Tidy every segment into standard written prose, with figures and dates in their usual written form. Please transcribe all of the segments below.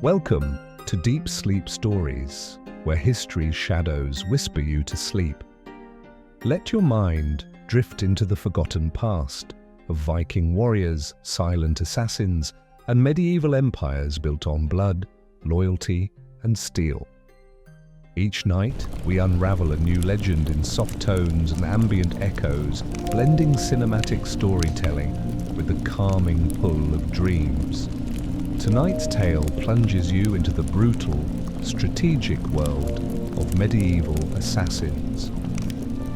Welcome to Deep Sleep Stories, where history's shadows whisper you to sleep. Let your mind drift into the forgotten past of Viking warriors, silent assassins, and medieval empires built on blood, loyalty, and steel. Each night, we unravel a new legend in soft tones and ambient echoes, blending cinematic storytelling with the calming pull of dreams. Tonight's tale plunges you into the brutal, strategic world of medieval assassins.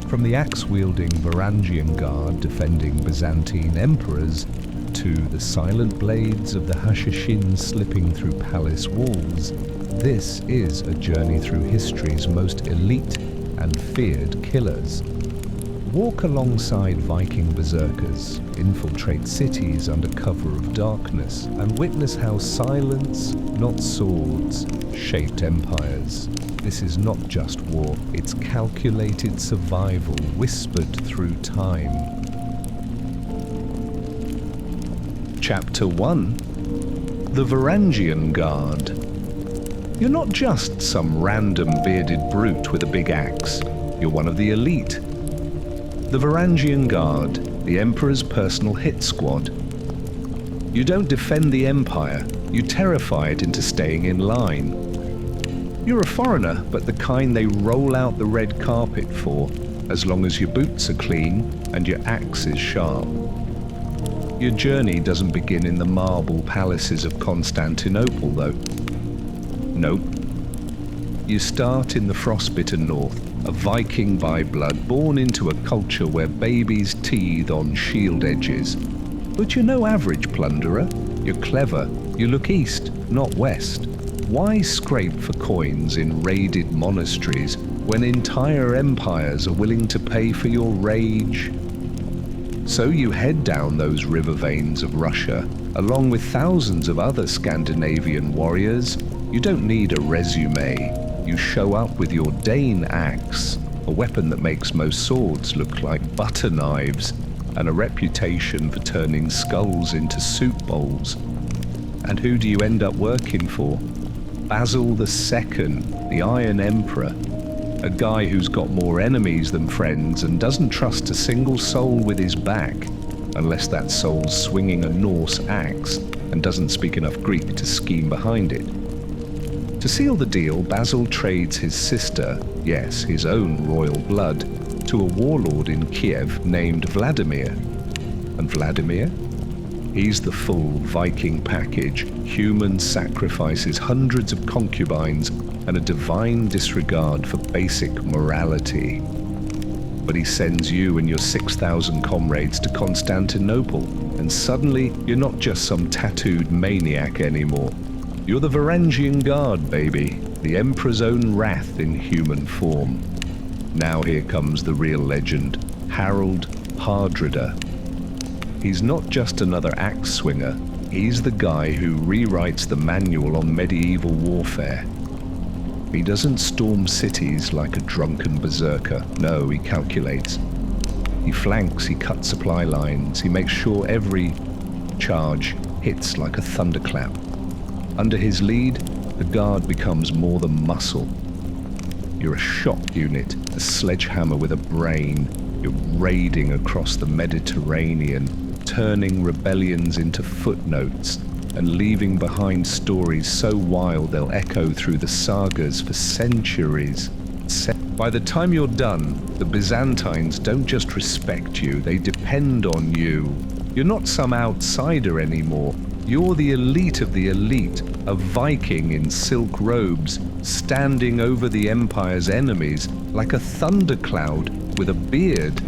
From the axe-wielding Varangian Guard defending Byzantine emperors, to the silent blades of the Hashashin slipping through palace walls, this is a journey through history's most elite and feared killers. Walk alongside Viking berserkers, infiltrate cities under cover of darkness, and witness how silence, not swords, shaped empires. This is not just war, it's calculated survival whispered through time. Chapter 1. The Varangian Guard. You're not just some random bearded brute with a big axe. You're one of the elite. The Varangian Guard, the Emperor's personal hit squad. You don't defend the Empire, you terrify it into staying in line. You're a foreigner, but the kind they roll out the red carpet for, as long as your boots are clean and your axe is sharp. Your journey doesn't begin in the marble palaces of Constantinople, though. Nope. You start in the frostbitten north, a Viking by blood, born into a culture where babies teethe on shield edges. But you're no average plunderer. You're clever. You look east, not west. Why scrape for coins in raided monasteries when entire empires are willing to pay for your rage? So you head down those river veins of Russia, along with thousands of other Scandinavian warriors. You don't need a resume. You show up with your Dane axe, a weapon that makes most swords look like butter knives, and a reputation for turning skulls into soup bowls. And who do you end up working for? Basil II, the Iron Emperor, a guy who's got more enemies than friends and doesn't trust a single soul with his back, unless that soul's swinging a Norse axe and doesn't speak enough Greek to scheme behind it. To seal the deal, Basil trades his sister, yes, his own royal blood, to a warlord in Kiev named Vladimir. And Vladimir? He's the full Viking package. Human sacrifices, hundreds of concubines, and a divine disregard for basic morality. But he sends you and your 6,000 comrades to Constantinople, and suddenly you're not just some tattooed maniac anymore. You're the Varangian Guard, baby, the Emperor's own wrath in human form. Now here comes the real legend, Harold Hardrada. He's not just another axe swinger, he's the guy who rewrites the manual on medieval warfare. He doesn't storm cities like a drunken berserker. No, he calculates. He flanks, he cuts supply lines, he makes sure every charge hits like a thunderclap. Under his lead, the guard becomes more than muscle. You're a shock unit, a sledgehammer with a brain. You're raiding across the Mediterranean, turning rebellions into footnotes, and leaving behind stories so wild they'll echo through the sagas for centuries. By the time you're done, the Byzantines don't just respect you, they depend on you. You're not some outsider anymore. You're the elite of the elite, a Viking in silk robes, standing over the Empire's enemies like a thundercloud with a beard.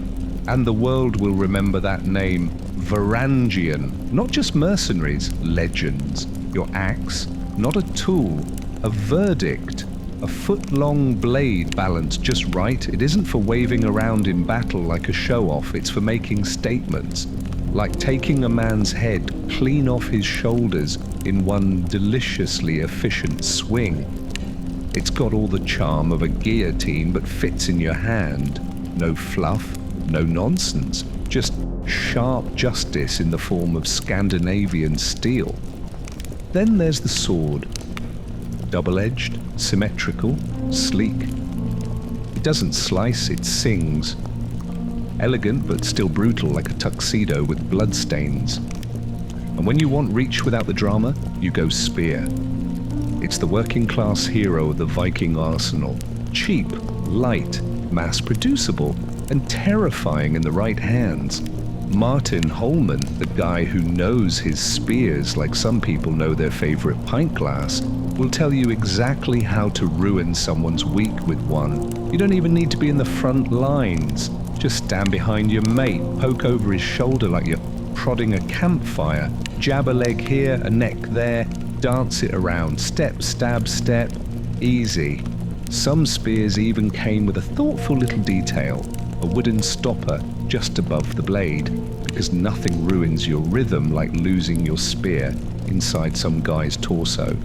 And the world will remember that name, Varangian. Not just mercenaries, legends. Your axe, not a tool, a verdict. A foot-long blade balanced just right. It isn't for waving around in battle like a show-off, it's for making statements. Like taking a man's head clean off his shoulders in one deliciously efficient swing. It's got all the charm of a guillotine but fits in your hand. No fluff, no nonsense, just sharp justice in the form of Scandinavian steel. Then there's the sword, Double-edged, symmetrical, sleek. It doesn't slice, it sings. Elegant but still brutal, like a tuxedo with bloodstains. And when you want reach without the drama, you go spear. It's the working class hero of the Viking arsenal. Cheap, light, mass-producible, and terrifying in the right hands. Martin Holman, the guy who knows his spears like some people know their favorite pint glass, will tell you exactly how to ruin someone's week with one. You don't even need to be in the front lines. Just stand behind your mate, poke over his shoulder like you're prodding a campfire, jab a leg here, a neck there, dance it around, step, stab, step, easy. Some spears even came with a thoughtful little detail, a wooden stopper just above the blade, because nothing ruins your rhythm like losing your spear inside some guy's torso.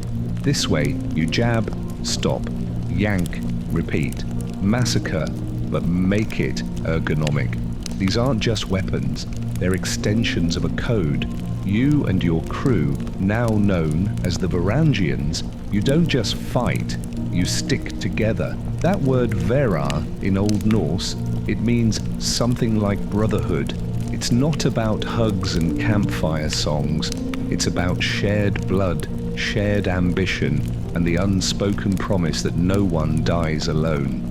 This way, you jab, stop, yank, repeat, massacre, but make it ergonomic. These aren't just weapons, they're extensions of a code. You and your crew, now known as the Varangians, you don't just fight, you stick together. That word Vera in Old Norse, it means something like brotherhood. It's not about hugs and campfire songs. It's about shared blood, shared ambition, and the unspoken promise that no one dies alone.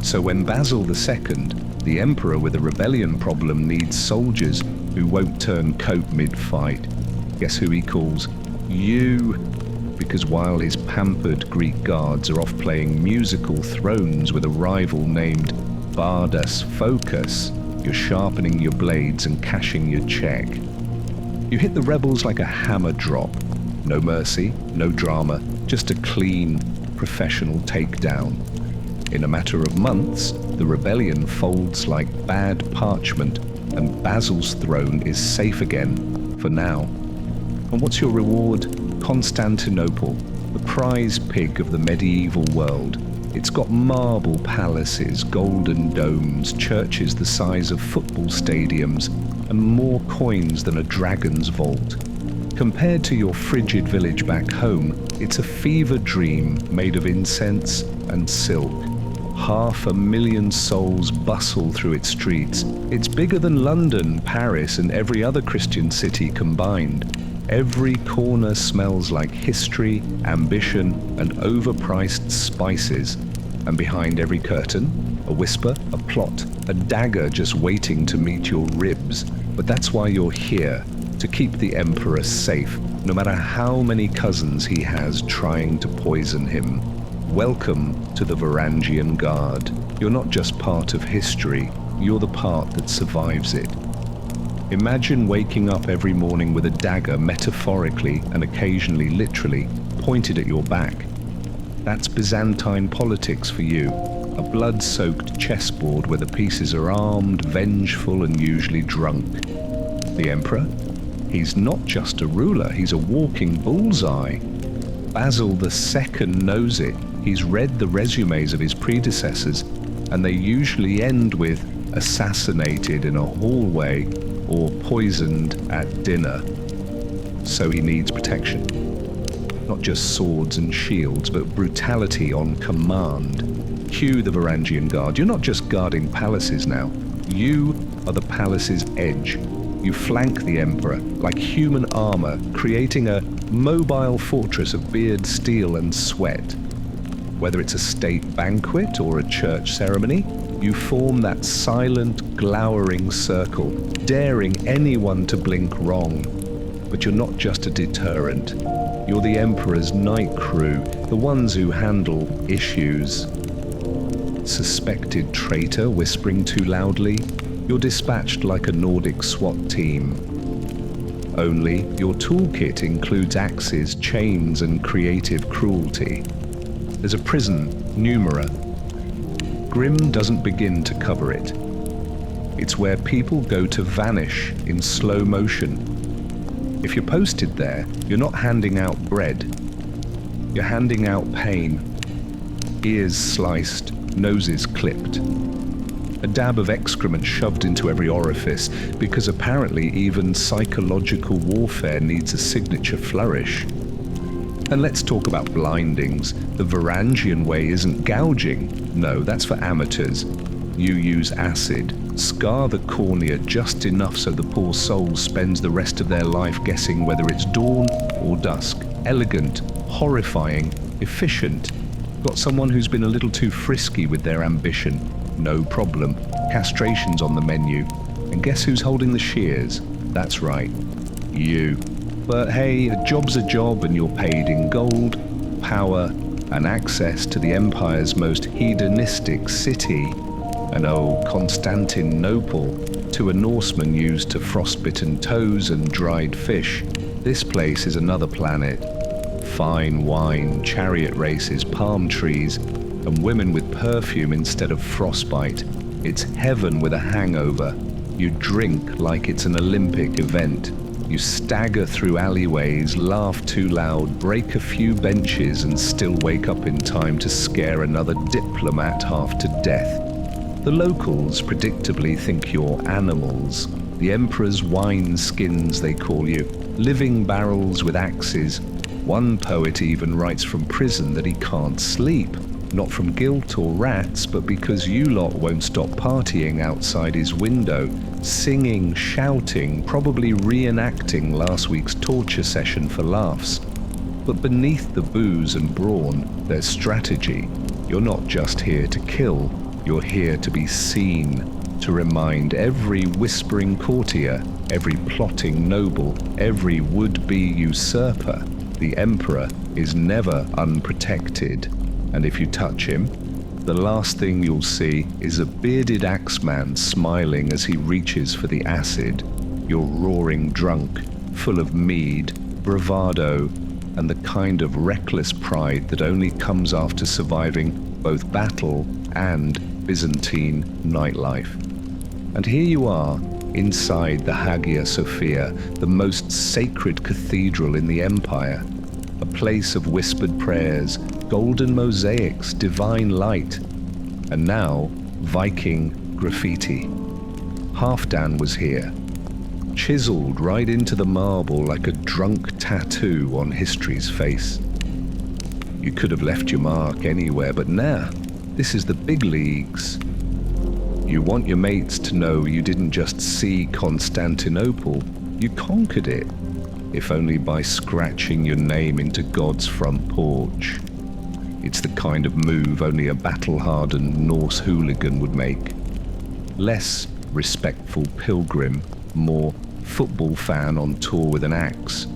So when Basil II, the emperor with a rebellion problem, needs soldiers who won't turn coat mid-fight, guess who he calls? You. Because while his pampered Greek guards are off playing musical thrones with a rival named Bardas Focus, you're sharpening your blades and cashing your check. You hit the rebels like a hammer drop. No mercy, no drama, just a clean, professional takedown. In a matter of months, the rebellion folds like bad parchment, and Basil's throne is safe again, for now. And what's your reward? Constantinople, the prize pig of the medieval world. It's got marble palaces, golden domes, churches the size of football stadiums, and more coins than a dragon's vault. Compared to your frigid village back home, it's a fever dream made of incense and silk. 500,000 souls bustle through its streets. It's bigger than London, Paris, and every other Christian city combined. Every corner smells like history, ambition, and overpriced spices. And behind every curtain, a whisper, a plot, a dagger just waiting to meet your ribs. But that's why you're here, to keep the Emperor safe, no matter how many cousins he has trying to poison him. Welcome to the Varangian Guard. You're not just part of history, you're the part that survives it. Imagine waking up every morning with a dagger, metaphorically and occasionally literally, pointed at your back. That's Byzantine politics for you, a blood-soaked chessboard where the pieces are armed, vengeful, and usually drunk. The Emperor? He's not just a ruler, he's a walking bullseye. Basil II knows it. He's read the resumes of his predecessors, and they usually end with assassinated in a hallway or poisoned at dinner. So he needs protection. Not just swords and shields, but brutality on command. Cue the Varangian Guard. You're not just guarding palaces now. You are the palace's edge. You flank the Emperor like human armor, creating a mobile fortress of beard, steel, and sweat. Whether it's a state banquet or a church ceremony, you form that silent, glowering circle, daring anyone to blink wrong. But you're not just a deterrent. You're the Emperor's night crew, the ones who handle issues. Suspected traitor whispering too loudly, you're dispatched like a Nordic SWAT team. Only your toolkit includes axes, chains, and creative cruelty. There's a prison, Numera. Grim doesn't begin to cover it. It's where people go to vanish in slow motion. If you're posted there, you're not handing out bread. You're handing out pain. Ears sliced, noses clipped. A dab of excrement shoved into every orifice, because apparently even psychological warfare needs a signature flourish. And let's talk about blindings. The Varangian way isn't gouging. No, that's for amateurs. You use acid, scar the cornea just enough so the poor soul spends the rest of their life guessing whether it's dawn or dusk. Elegant, horrifying, efficient. Got someone who's been a little too frisky with their ambition. No problem. Castration's on the menu. And guess who's holding the shears? That's right, you. But hey, a job's a job and you're paid in gold, power, and access to the Empire's most hedonistic city. And oh, Constantinople, to a Norseman used to frostbitten toes and dried fish. This place is another planet. Fine wine, chariot races, palm trees, and women with perfume instead of frostbite. It's heaven with a hangover. You drink like it's an Olympic event. You stagger through alleyways, laugh too loud, break a few benches, and still wake up in time to scare another diplomat half to death. The locals predictably think you're animals. The Emperor's wine skins, they call you. Living barrels with axes. One poet even writes from prison that he can't sleep. Not from guilt or rats, but because you lot won't stop partying outside his window, singing, shouting, probably reenacting last week's torture session for laughs. But beneath the booze and brawn, there's strategy. You're not just here to kill, you're here to be seen, to remind every whispering courtier, every plotting noble, every would-be usurper, the Emperor is never unprotected. And if you touch him, the last thing you'll see is a bearded axeman smiling as he reaches for the acid. You're roaring drunk, full of mead, bravado, and the kind of reckless pride that only comes after surviving both battle and Byzantine nightlife. And here you are, inside the Hagia Sophia, the most sacred cathedral in the Empire, a place of whispered prayers, golden mosaics, divine light, and now Viking graffiti. Halfdan was here, chiseled right into the marble like a drunk tattoo on history's face. You could have left your mark anywhere, but nah, this is the big leagues. You want your mates to know you didn't just see Constantinople, you conquered it, if only by scratching your name into God's front porch. It's the kind of move only a battle-hardened Norse hooligan would make. Less respectful pilgrim, more football fan on tour with an axe.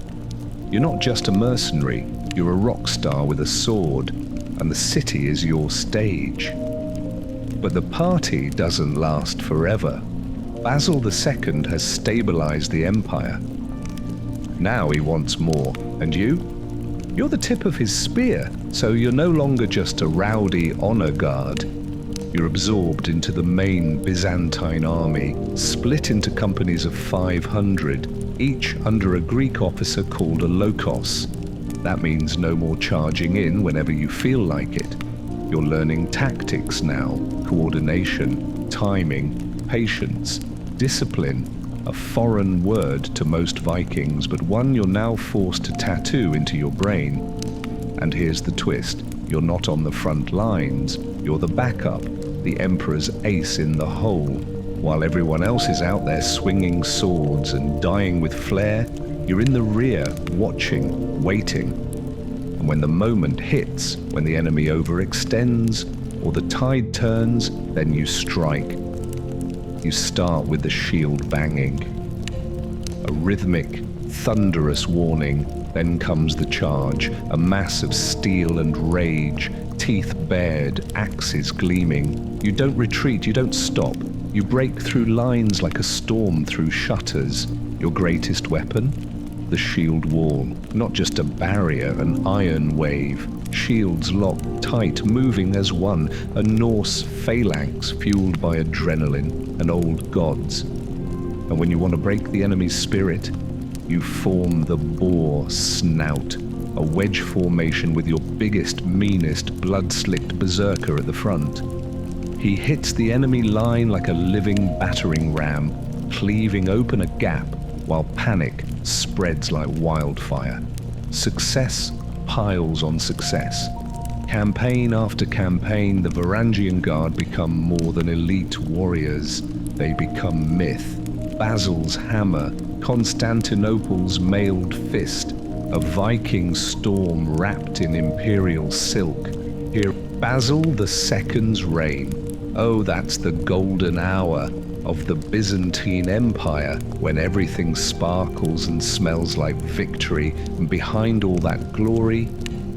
You're not just a mercenary, you're a rock star with a sword, and the city is your stage. But the party doesn't last forever. Basil II has stabilized the empire. Now he wants more, and you? You're the tip of his spear, so you're no longer just a rowdy honor guard. You're absorbed into the main Byzantine army, split into companies of 500, each under a Greek officer called a lokos. That means no more charging in whenever you feel like it. You're learning tactics now, coordination, timing, patience, discipline, a foreign word to most Vikings, but one you're now forced to tattoo into your brain. And here's the twist. You're not on the front lines. You're the backup, the Emperor's ace in the hole. While everyone else is out there swinging swords and dying with flair, you're in the rear, watching, waiting. And when the moment hits, when the enemy overextends, or the tide turns, then you strike. You start with the shield banging. A rhythmic, thunderous warning, then comes the charge, a mass of steel and rage, teeth bared, axes gleaming. You don't retreat, you don't stop. You break through lines like a storm through shutters. Your greatest weapon? The shield wall. Not just a barrier, an iron wave. Shields locked tight, moving as one. A Norse phalanx fueled by adrenaline and old gods. And when you want to break the enemy's spirit, you form the boar snout. A wedge formation with your biggest, meanest, blood-slicked berserker at the front. He hits the enemy line like a living battering ram, cleaving open a gap while panic spreads like wildfire. Success piles on success. Campaign after campaign, the Varangian Guard become more than elite warriors. They become myth. Basil's hammer, Constantinople's mailed fist, a Viking storm wrapped in imperial silk. Here, Basil II's reign. Oh, that's the golden hour of the Byzantine Empire, when everything sparkles and smells like victory, and behind all that glory,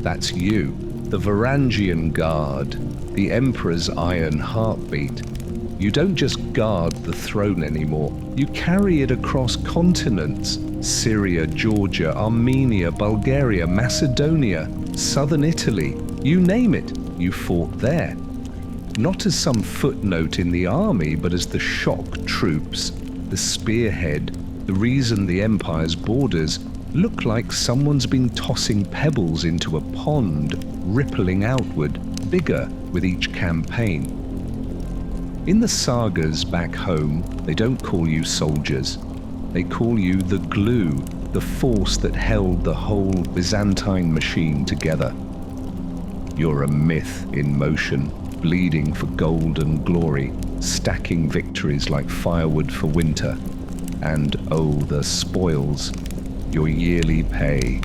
that's you, the Varangian Guard, the Emperor's iron heartbeat. You don't just guard the throne anymore, you carry it across continents. Syria, Georgia, Armenia, Bulgaria, Macedonia, southern Italy, you name it, you fought there. Not as some footnote in the army, but as the shock troops, the spearhead, the reason the Empire's borders look like someone's been tossing pebbles into a pond, rippling outward, bigger with each campaign. In the sagas back home, they don't call you soldiers. They call you the glue, the force that held the whole Byzantine machine together. You're a myth in motion, bleeding for gold and glory, stacking victories like firewood for winter. And oh, the spoils, your yearly pay.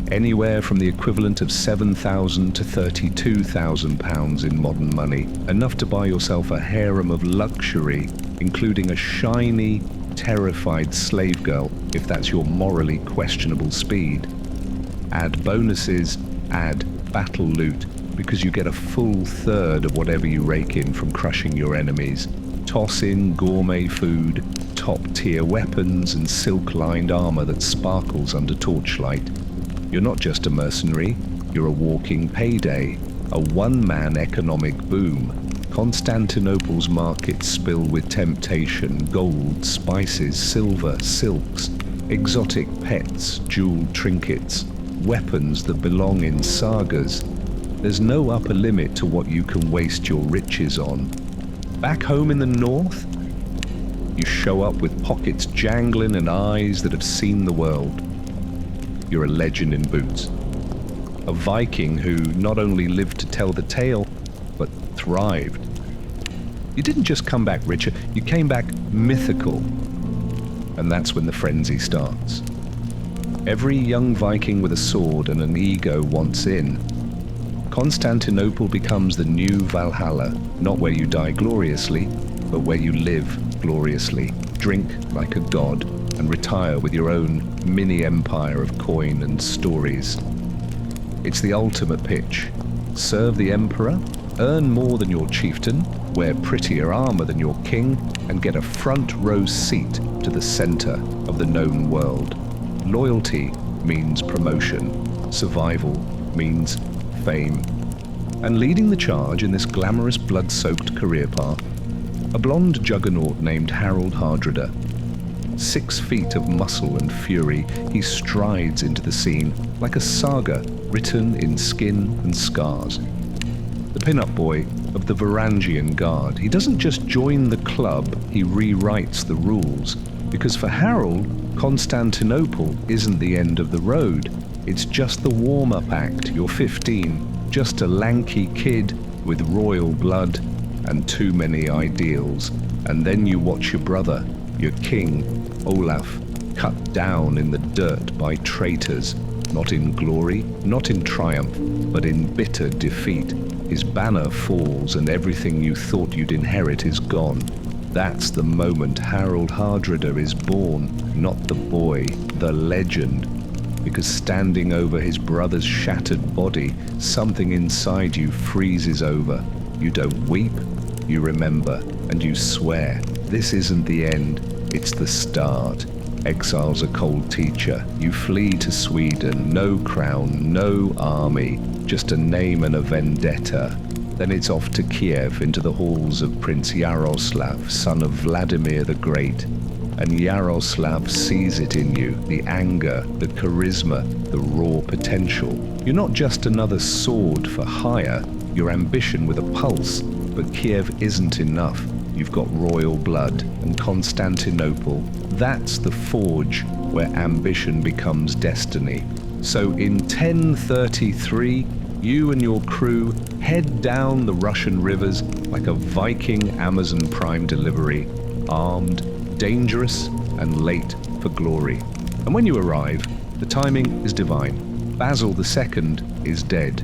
Anywhere from the equivalent of £7,000 to £32,000 in modern money, enough to buy yourself a harem of luxury, including a shiny, terrified slave girl, if that's your morally questionable speed. Add bonuses, add battle loot, because you get a full third of whatever you rake in from crushing your enemies. Toss in gourmet food, top-tier weapons, and silk-lined armor that sparkles under torchlight. You're not just a mercenary, you're a walking payday, a one-man economic boom. Constantinople's markets spill with temptation, gold, spices, silver, silks, exotic pets, jeweled trinkets, weapons that belong in sagas. There's no upper limit to what you can waste your riches on. Back home in the north, you show up with pockets jangling and eyes that have seen the world. You're a legend in boots. A Viking who not only lived to tell the tale, but thrived. You didn't just come back richer, you came back mythical. And that's when the frenzy starts. Every young Viking with a sword and an ego wants in. Constantinople becomes the new Valhalla, not where you die gloriously, but where you live gloriously, drink like a god, and retire with your own mini-empire of coin and stories. It's the ultimate pitch. Serve the emperor, earn more than your chieftain, wear prettier armor than your king, and get a front row seat to the center of the known world. Loyalty means promotion. Survival means fame. And leading the charge in this glamorous blood-soaked career path, a blonde juggernaut named Harold Hardrada. 6 feet of muscle and fury, he strides into the scene like a saga written in skin and scars. The pin-up boy of the Varangian Guard. He doesn't just join the club, he rewrites the rules. Because for Harold, Constantinople isn't the end of the road. It's just the warm-up act. You're 15, just a lanky kid with royal blood and too many ideals. And then you watch your brother, your king, Olaf, cut down in the dirt by traitors, not in glory, not in triumph, but in bitter defeat. His banner falls and everything you thought you'd inherit is gone. That's the moment Harold Hardrada is born, not the boy, the legend. Because standing over his brother's shattered body, something inside you freezes over. You don't weep, you remember, and you swear. This isn't the end, it's the start. Exile's a cold teacher. You flee to Sweden, no crown, no army, just a name and a vendetta. Then it's off to Kiev, into the halls of Prince Yaroslav, son of Vladimir the Great. And Yaroslav sees it in you, the anger, the charisma, the raw potential. You're not just another sword for hire, you're ambition with a pulse. But Kiev isn't enough. You've got royal blood, and Constantinople, that's the forge where ambition becomes destiny. So in 1033, you and your crew head down the Russian rivers like a Viking Amazon Prime delivery, armed, dangerous, and late for glory. And when you arrive, the timing is divine. Basil II is dead.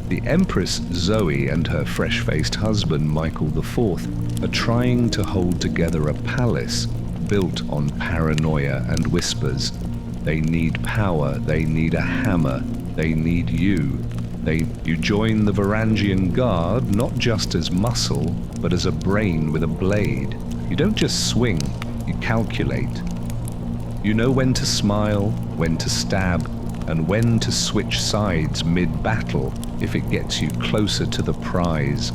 The Empress Zoe and her fresh-faced husband Michael IV are trying to hold together a palace built on paranoia and whispers. They need power, they need a hammer, they need you. You join the Varangian Guard not just as muscle, but as a brain with a blade. You don't just swing, you calculate. You know when to smile, when to stab, and when to switch sides mid-battle if it gets you closer to the prize.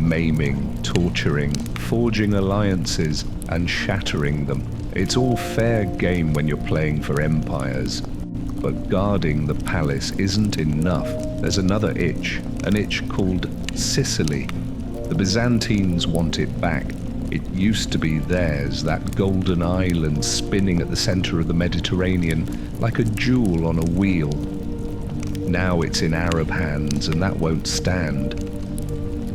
Maiming, torturing, forging alliances, and shattering them. It's all fair game when you're playing for empires. But guarding the palace isn't enough. There's another itch, an itch called Sicily. The Byzantines want it back. It used to be theirs, that golden island spinning at the center of the Mediterranean like a jewel on a wheel. Now it's in Arab hands, and that won't stand.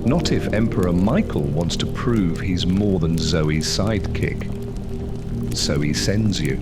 Not if Emperor Michael wants to prove he's more than Zoe's sidekick. So he sends you.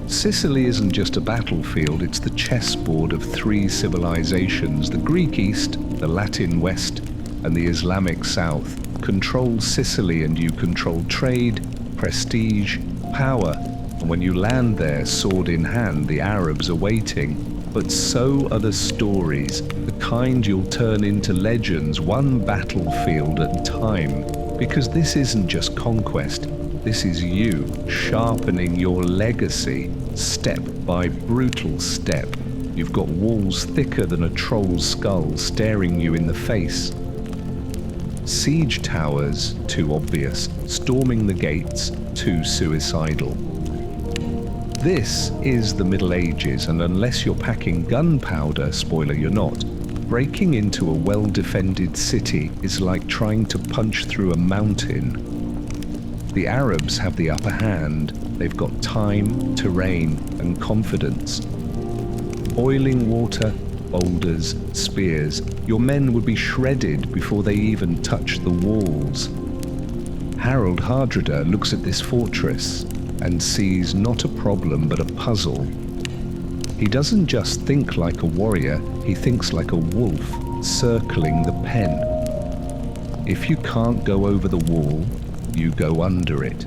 Sicily isn't just a battlefield, it's the chessboard of three civilizations. The Greek East, the Latin West, and the Islamic South. Control Sicily and you control trade, prestige, power. And when you land there, sword in hand, the Arabs are waiting. But so are the stories, the kind you'll turn into legends, one battlefield at a time. Because this isn't just conquest, this is you sharpening your legacy, step by brutal step. You've got walls thicker than a troll's skull staring you in the face. Siege towers, too obvious. Storming the gates, too suicidal. This is the Middle Ages, and unless you're packing gunpowder, spoiler you're not, breaking into a well-defended city is like trying to punch through a mountain. The Arabs have the upper hand. They've got time, terrain, and confidence. Boiling water, boulders, spears. Your men would be shredded before they even touch the walls. Harold Hardrada looks at this fortress and sees not a problem but a puzzle. He doesn't just think like a warrior, he thinks like a wolf circling the pen. If you can't go over the wall, you go under it.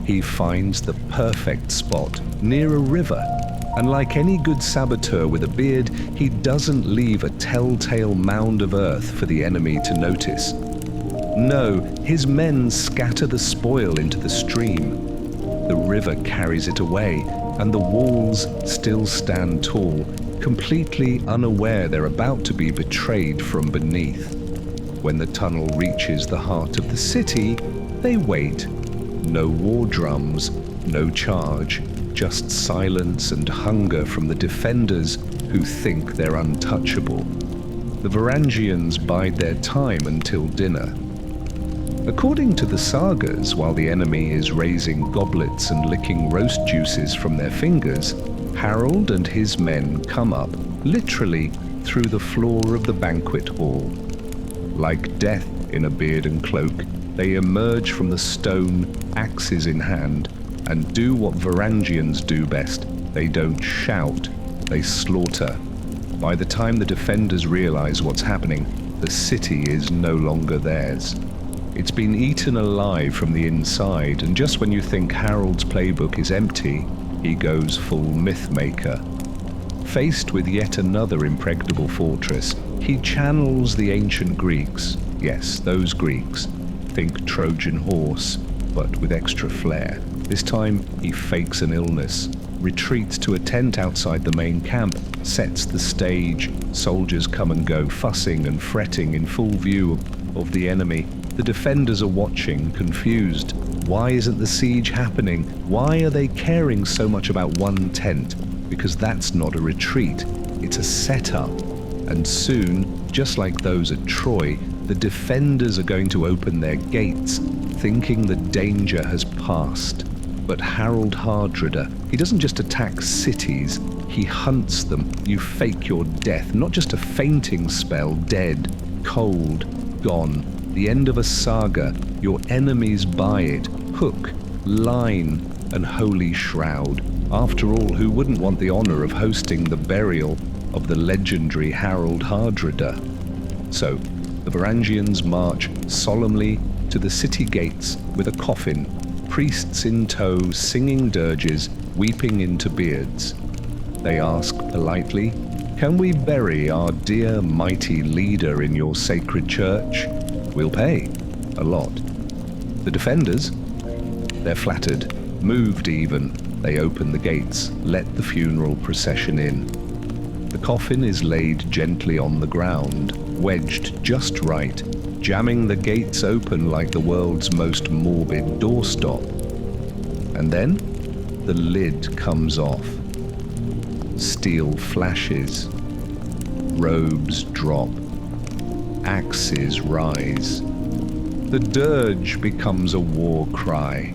He finds the perfect spot near a river, and like any good saboteur with a beard, he doesn't leave a telltale mound of earth for the enemy to notice. No, his men scatter the spoil into the stream. The river carries it away, and the walls still stand tall, completely unaware they're about to be betrayed from beneath. When the tunnel reaches the heart of the city, they wait. No war drums, no charge, just silence and hunger from the defenders who think they're untouchable. The Varangians bide their time until dinner. According to the sagas, while the enemy is raising goblets and licking roast juices from their fingers, Harold and his men come up, literally, through the floor of the banquet hall. Like death in a beard and cloak, they emerge from the stone, axes in hand, and do what Varangians do best. They don't shout, they slaughter. By the time the defenders realize what's happening, the city is no longer theirs. It's been eaten alive from the inside, and just when you think Harold's playbook is empty, he goes full myth-maker. Faced with yet another impregnable fortress, he channels the ancient Greeks. Yes, those Greeks. Think Trojan horse, but with extra flair. This time, he fakes an illness, retreats to a tent outside the main camp, sets the stage. Soldiers come and go, fussing and fretting in full view of the enemy. The defenders are watching, confused. Why isn't the siege happening? Why are they caring so much about one tent? Because that's not a retreat, it's a setup. And soon, just like those at Troy, the defenders are going to open their gates, thinking the danger has passed. But Harald Hardrada, he doesn't just attack cities, he hunts them. You fake your death, not just a fainting spell, dead, cold, gone. The end of a saga, your enemies buy it. Hook, line, and holy shroud. After all, who wouldn't want the honor of hosting the burial of the legendary Harald Hardrada? So, the Varangians march solemnly to the city gates with a coffin, priests in tow singing dirges, weeping into beards. They ask politely, "Can we bury our dear mighty leader in your sacred church?" "We'll pay. A lot." The defenders? They're flattered, moved even. They open the gates, let the funeral procession in. The coffin is laid gently on the ground, wedged just right, jamming the gates open like the world's most morbid doorstop. And then the lid comes off. Steel flashes. Robes drop. Axes rise. The dirge becomes a war cry.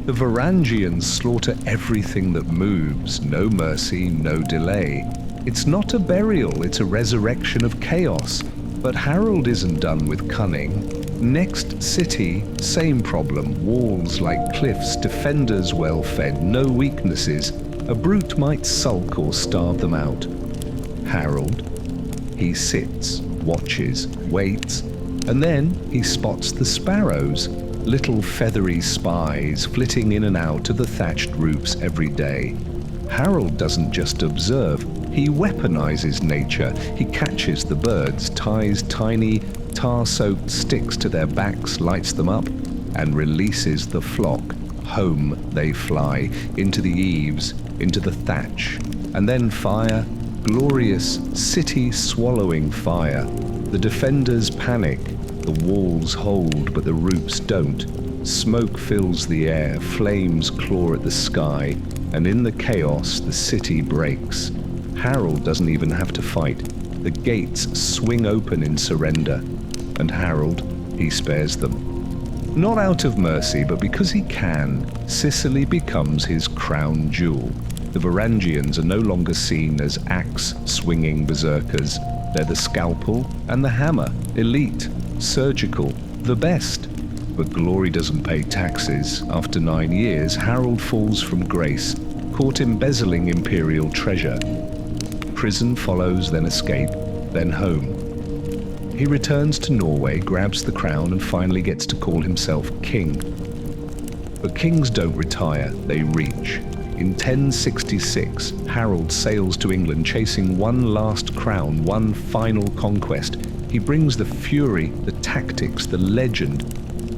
The Varangians slaughter everything that moves, no mercy, no delay. It's not a burial, it's a resurrection of chaos. But Harald isn't done with cunning. Next city, same problem. Walls like cliffs, defenders well fed, no weaknesses. A brute might sulk or starve them out. Harald, he sits, watches, waits, and then he spots the sparrows, little feathery spies flitting in and out of the thatched roofs every day. Harald doesn't just observe, he weaponizes nature. He catches the birds, ties tiny, tar-soaked sticks to their backs, lights them up, and releases the flock. Home they fly, into the eaves, into the thatch, and then fire, glorious city-swallowing fire. The defenders panic, the walls hold but the roofs don't. Smoke fills the air, flames claw at the sky, and in the chaos the city breaks. Harald doesn't even have to fight. The gates swing open in surrender, and Harald, he spares them. Not out of mercy, but because he can, Sicily becomes his crown jewel. The Varangians are no longer seen as axe-swinging berserkers. They're the scalpel and the hammer, elite, surgical, the best. But glory doesn't pay taxes. After 9 years, Harald falls from grace, caught embezzling imperial treasure. Prison follows, then escape, then home. He returns to Norway, grabs the crown, and finally gets to call himself king. But kings don't retire, they reach. In 1066, Harold sails to England chasing one last crown, one final conquest. He brings the fury, the tactics, the legend.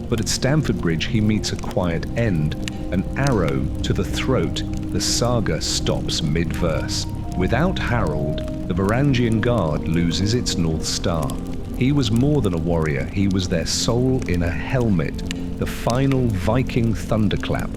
But at Stamford Bridge he meets a quiet end, an arrow to the throat. The saga stops mid-verse. Without Harold, the Varangian Guard loses its North Star. He was more than a warrior, he was their soul in a helmet, the final Viking thunderclap.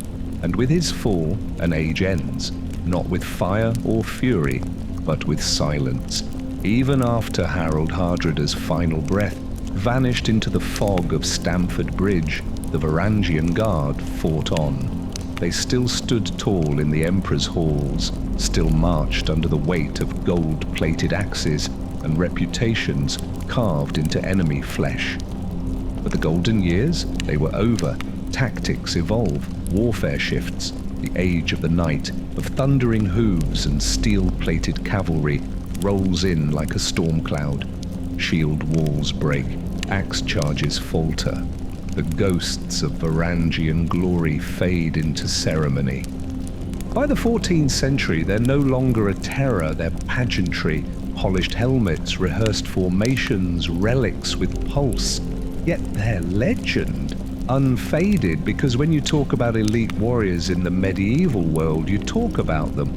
And with his fall, an age ends, not with fire or fury, but with silence. Even after Harald Hardrada's final breath vanished into the fog of Stamford Bridge, the Varangian Guard fought on. They still stood tall in the Emperor's halls, still marched under the weight of gold-plated axes and reputations carved into enemy flesh. But the golden years, they were over. Tactics evolve, warfare shifts, the age of the night, of thundering hooves and steel-plated cavalry rolls in like a storm cloud. Shield walls break, axe charges falter. The ghosts of Varangian glory fade into ceremony. By the 14th century, they're no longer a terror, they're pageantry, polished helmets, rehearsed formations, relics with pulse. Yet they're legend, unfaded, because when you talk about elite warriors in the medieval world, you talk about them,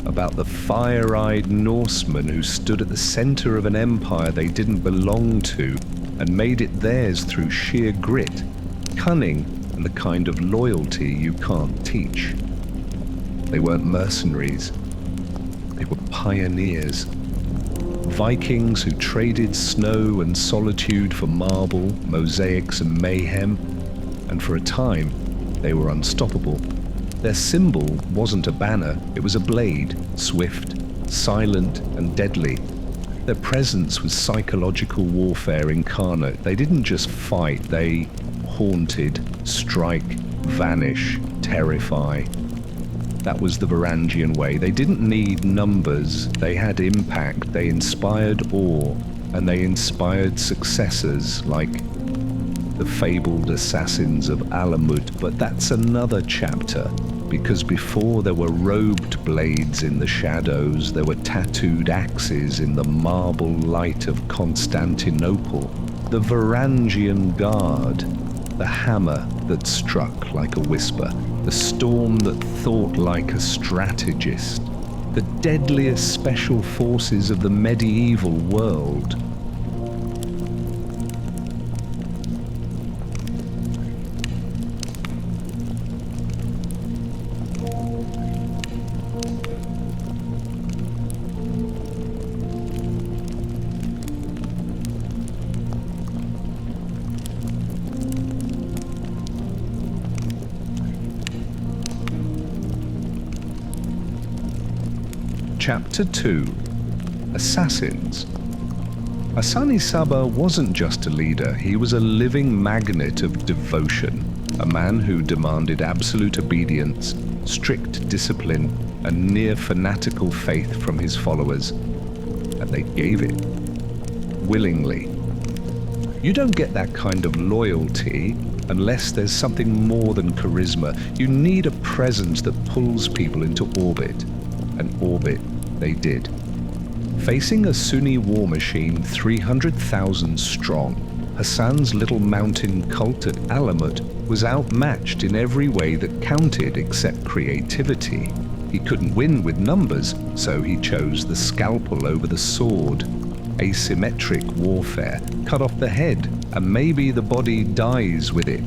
about the fire-eyed Norsemen who stood at the center of an empire they didn't belong to and made it theirs through sheer grit, cunning, and the kind of loyalty you can't teach. They weren't mercenaries, they were pioneers. Vikings who traded snow and solitude for marble, mosaics and mayhem, and for a time they were unstoppable. Their symbol wasn't a banner, it was a blade, swift, silent, and deadly. Their presence was psychological warfare incarnate. They didn't just fight, they haunted, strike, vanish, terrify. That was the Varangian way. They didn't need numbers, they had impact, they inspired awe, and they inspired successors like the fabled assassins of Alamut. But that's another chapter, because before there were robed blades in the shadows, there were tattooed axes in the marble light of Constantinople. The Varangian Guard, the hammer that struck like a whisper, the storm that thought like a strategist, the deadliest special forces of the medieval world. Chapter 2. Assassins. Hassani Saba wasn't just a leader, he was a living magnet of devotion, a man who demanded absolute obedience, strict discipline, and near fanatical faith from his followers. And they gave it. Willingly. You don't get that kind of loyalty unless there's something more than charisma. You need a presence that pulls people into orbit. And orbit they did. Facing a Sunni war machine 300,000 strong, Hassan's little mountain cult at Alamut was outmatched in every way that counted except creativity. He couldn't win with numbers, so he chose the scalpel over the sword. Asymmetric warfare, cut off the head, and maybe the body dies with it.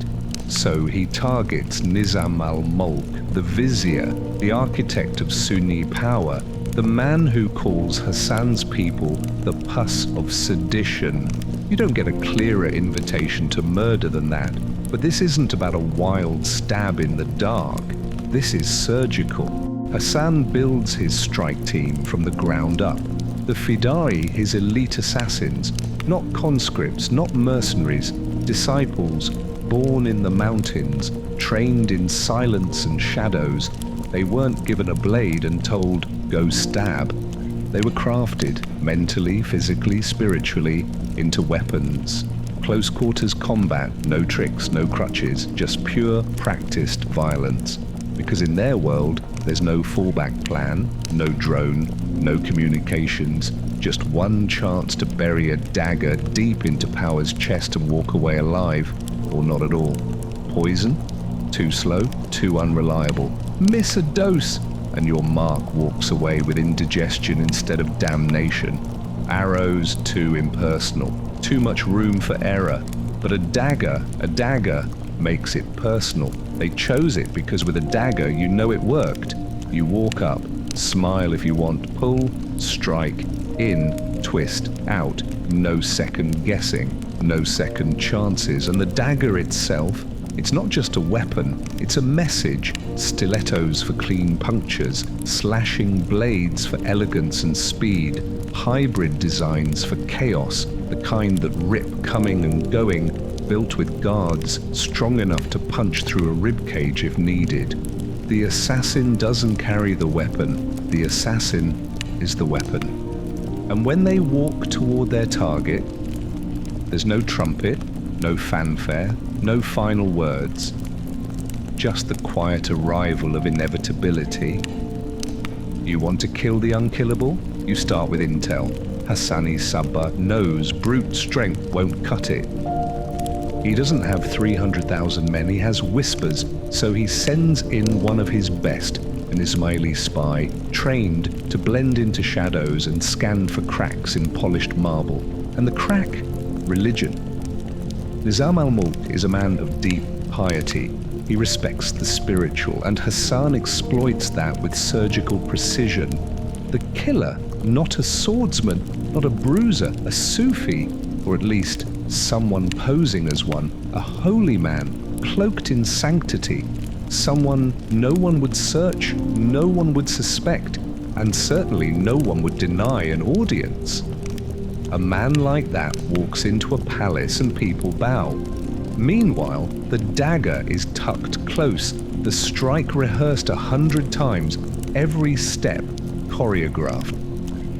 So he targets Nizam al-Mulk, the vizier, the architect of Sunni power, the man who calls Hassan's people the pus of sedition. You don't get a clearer invitation to murder than that, but this isn't about a wild stab in the dark. This is surgical. Hassan builds his strike team from the ground up. The Fidai, his elite assassins, not conscripts, not mercenaries, disciples, born in the mountains, trained in silence and shadows. They weren't given a blade and told, go stab. They were crafted, mentally, physically, spiritually, into weapons. Close quarters combat, no tricks, no crutches, just pure, practiced violence. Because in their world, there's no fallback plan, no drone, no communications, just one chance to bury a dagger deep into Power's chest and walk away alive, or not at all. Poison? Too slow, too unreliable. Miss a dose, and your mark walks away with indigestion instead of damnation. Arrows, too impersonal, too much room for error. But a dagger makes it personal. They chose it because with a dagger you know it worked. You walk up, smile if you want, pull, strike, in, twist, out. No second guessing, no second chances. And the dagger itself, it's not just a weapon, it's a message. Stilettos for clean punctures, slashing blades for elegance and speed, hybrid designs for chaos, the kind that rip coming and going, built with guards strong enough to punch through a ribcage if needed. The assassin doesn't carry the weapon, the assassin is the weapon. And when they walk toward their target, there's no trumpet, no fanfare, no final words, just the quiet arrival of inevitability. You want to kill the unkillable? You start with intel. Hassani Sabba knows brute strength won't cut it. He doesn't have 300,000 men, he has whispers, so he sends in one of his best, an Ismaili spy, trained to blend into shadows and scan for cracks in polished marble. And the crack? Religion. Nizam al-Mulk is a man of deep piety. He respects the spiritual, and Hassan exploits that with surgical precision. The killer, not a swordsman, not a bruiser, a Sufi, or at least someone posing as one, a holy man, cloaked in sanctity. Someone no one would search, no one would suspect, and certainly no one would deny an audience. A man like that walks into a palace and people bow. Meanwhile, the dagger is tucked close, the strike rehearsed 100 times, every step choreographed.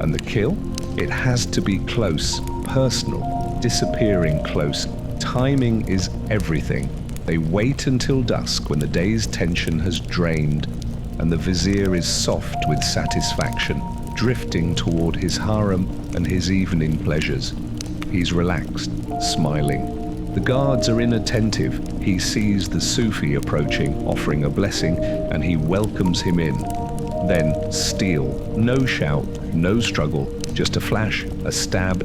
And the kill? It has to be close, personal, disappearing close. Timing is everything. They wait until dusk when the day's tension has drained, and the vizier is soft with satisfaction, drifting toward his harem and his evening pleasures. He's relaxed, smiling. The guards are inattentive. He sees the Sufi approaching, offering a blessing, and he welcomes him in. Then steel, no shout, no struggle, just a flash, a stab,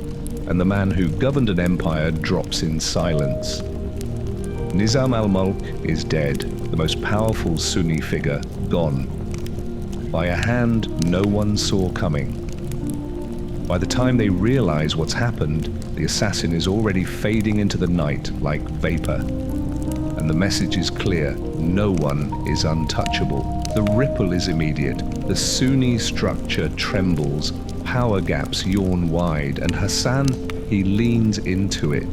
and the man who governed an empire drops in silence. Nizam al-Mulk is dead, the most powerful Sunni figure gone. By a hand no one saw coming. By the time they realize what's happened, the assassin is already fading into the night like vapor. And the message is clear, no one is untouchable. The ripple is immediate, the Sunni structure trembles, power gaps yawn wide, and Hassan, he leans into it.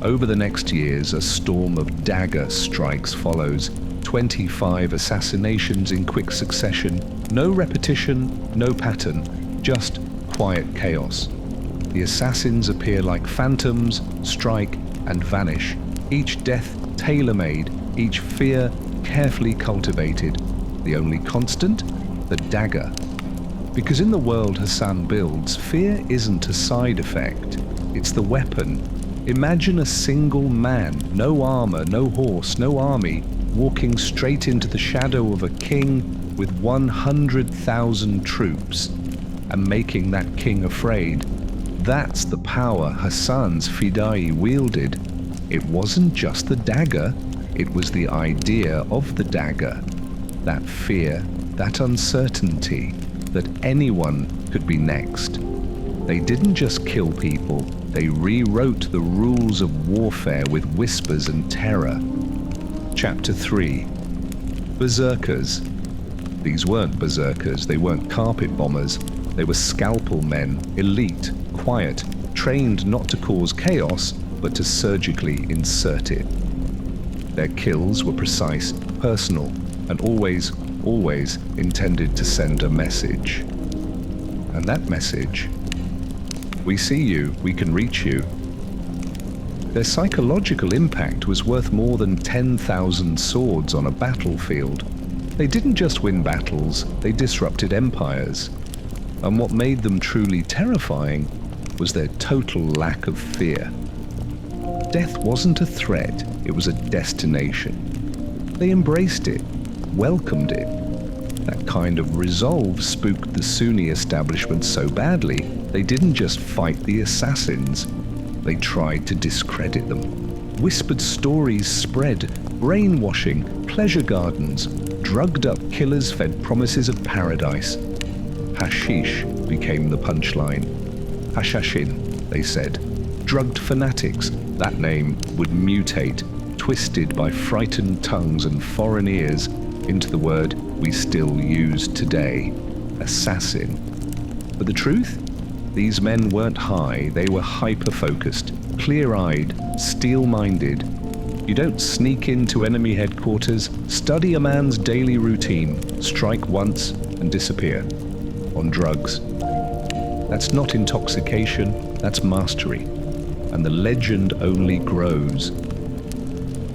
Over the next years, a storm of dagger strikes follows, 25 assassinations in quick succession, no repetition, no pattern, just quiet chaos. The assassins appear like phantoms, strike and vanish, each death tailor-made, each fear carefully cultivated. The only constant? The dagger. Because in the world Hassan builds, fear isn't a side effect, it's the weapon. Imagine a single man, no armor, no horse, no army, walking straight into the shadow of a king with 100,000 troops and making that king afraid. That's the power Hassan's Fidai wielded. It wasn't just the dagger, it was the idea of the dagger. That fear, that uncertainty, that anyone could be next. They didn't just kill people, they rewrote the rules of warfare with whispers and terror. Chapter 3. Berserkers. These weren't berserkers, they weren't carpet bombers, they were scalpel men, elite, quiet, trained not to cause chaos, but to surgically insert it. Their kills were precise, personal, and always intended to send a message. And that message: we see you, we can reach you. Their psychological impact was worth more than 10,000 swords on a battlefield. They didn't just win battles, they disrupted empires. And what made them truly terrifying was their total lack of fear. Death wasn't a threat, it was a destination. They embraced it, welcomed it. That kind of resolve spooked the Sunni establishment so badly, they didn't just fight the assassins, they tried to discredit them. Whispered stories spread, brainwashing, pleasure gardens, drugged up killers fed promises of paradise. Hashish became the punchline. Hashashin, they said. Drugged fanatics, that name would mutate, twisted by frightened tongues and foreign ears, into the word we still use today, assassin. But the truth? These men weren't high, they were hyper-focused, clear-eyed, steel-minded. You don't sneak into enemy headquarters, study a man's daily routine, strike once and disappear. On drugs. That's not intoxication, that's mastery. And the legend only grows.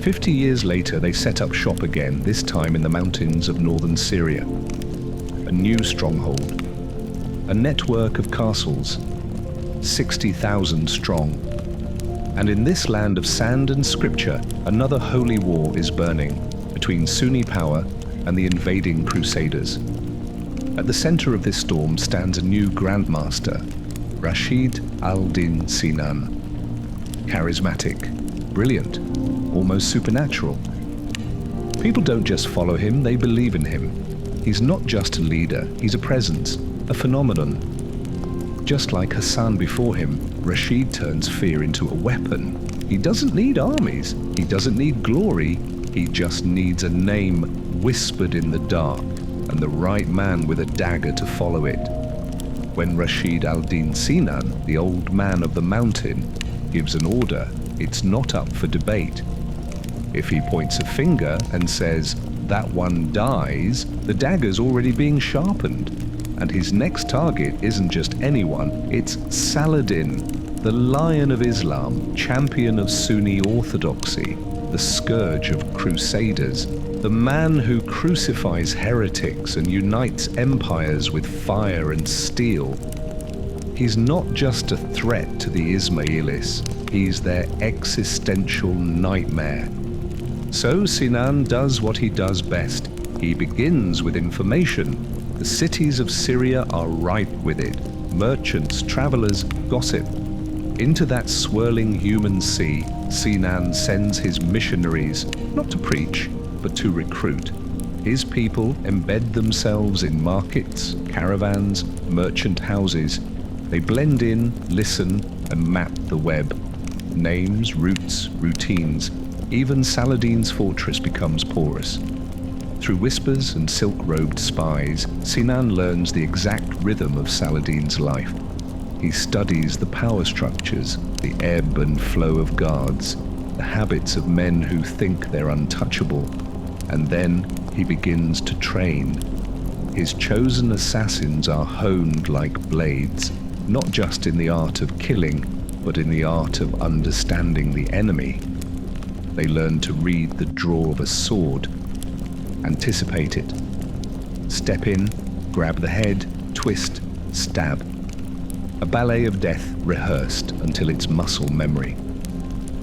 50 years later, they set up shop again, this time in the mountains of northern Syria. A new stronghold. A network of castles, 60,000 strong. And in this land of sand and scripture, another holy war is burning between Sunni power and the invading crusaders. At the center of this storm stands a new grandmaster, Rashid al-Din Sinan. Charismatic, brilliant, almost supernatural. People don't just follow him, they believe in him. He's not just a leader, he's a presence, a phenomenon. Just like Hassan before him, Rashid turns fear into a weapon. He doesn't need armies, he doesn't need glory, he just needs a name whispered in the dark, and the right man with a dagger to follow it. When Rashid al-Din Sinan, the old man of the mountain, gives an order, it's not up for debate. If he points a finger and says, "That one dies," the dagger's already being sharpened. And his next target isn't just anyone, it's Saladin, the Lion of Islam, champion of Sunni orthodoxy, the scourge of crusaders, the man who crucifies heretics and unites empires with fire and steel. He's not just a threat to the Ismailis, he's their existential nightmare. So Sinan does what he does best. He begins with information. The cities of Syria are ripe with it. Merchants, travelers, gossip. Into that swirling human sea, Sinan sends his missionaries, not to preach, but to recruit. His people embed themselves in markets, caravans, merchant houses. They blend in, listen, and map the web. Names, routes, routines. Even Saladin's fortress becomes porous. Through whispers and silk-robed spies, Sinan learns the exact rhythm of Saladin's life. He studies the power structures, the ebb and flow of guards, the habits of men who think they're untouchable, and then he begins to train. His chosen assassins are honed like blades, not just in the art of killing, but in the art of understanding the enemy. They learn to read the draw of a sword, anticipate it, step in, grab the head, twist, stab. A ballet of death rehearsed until it's muscle memory.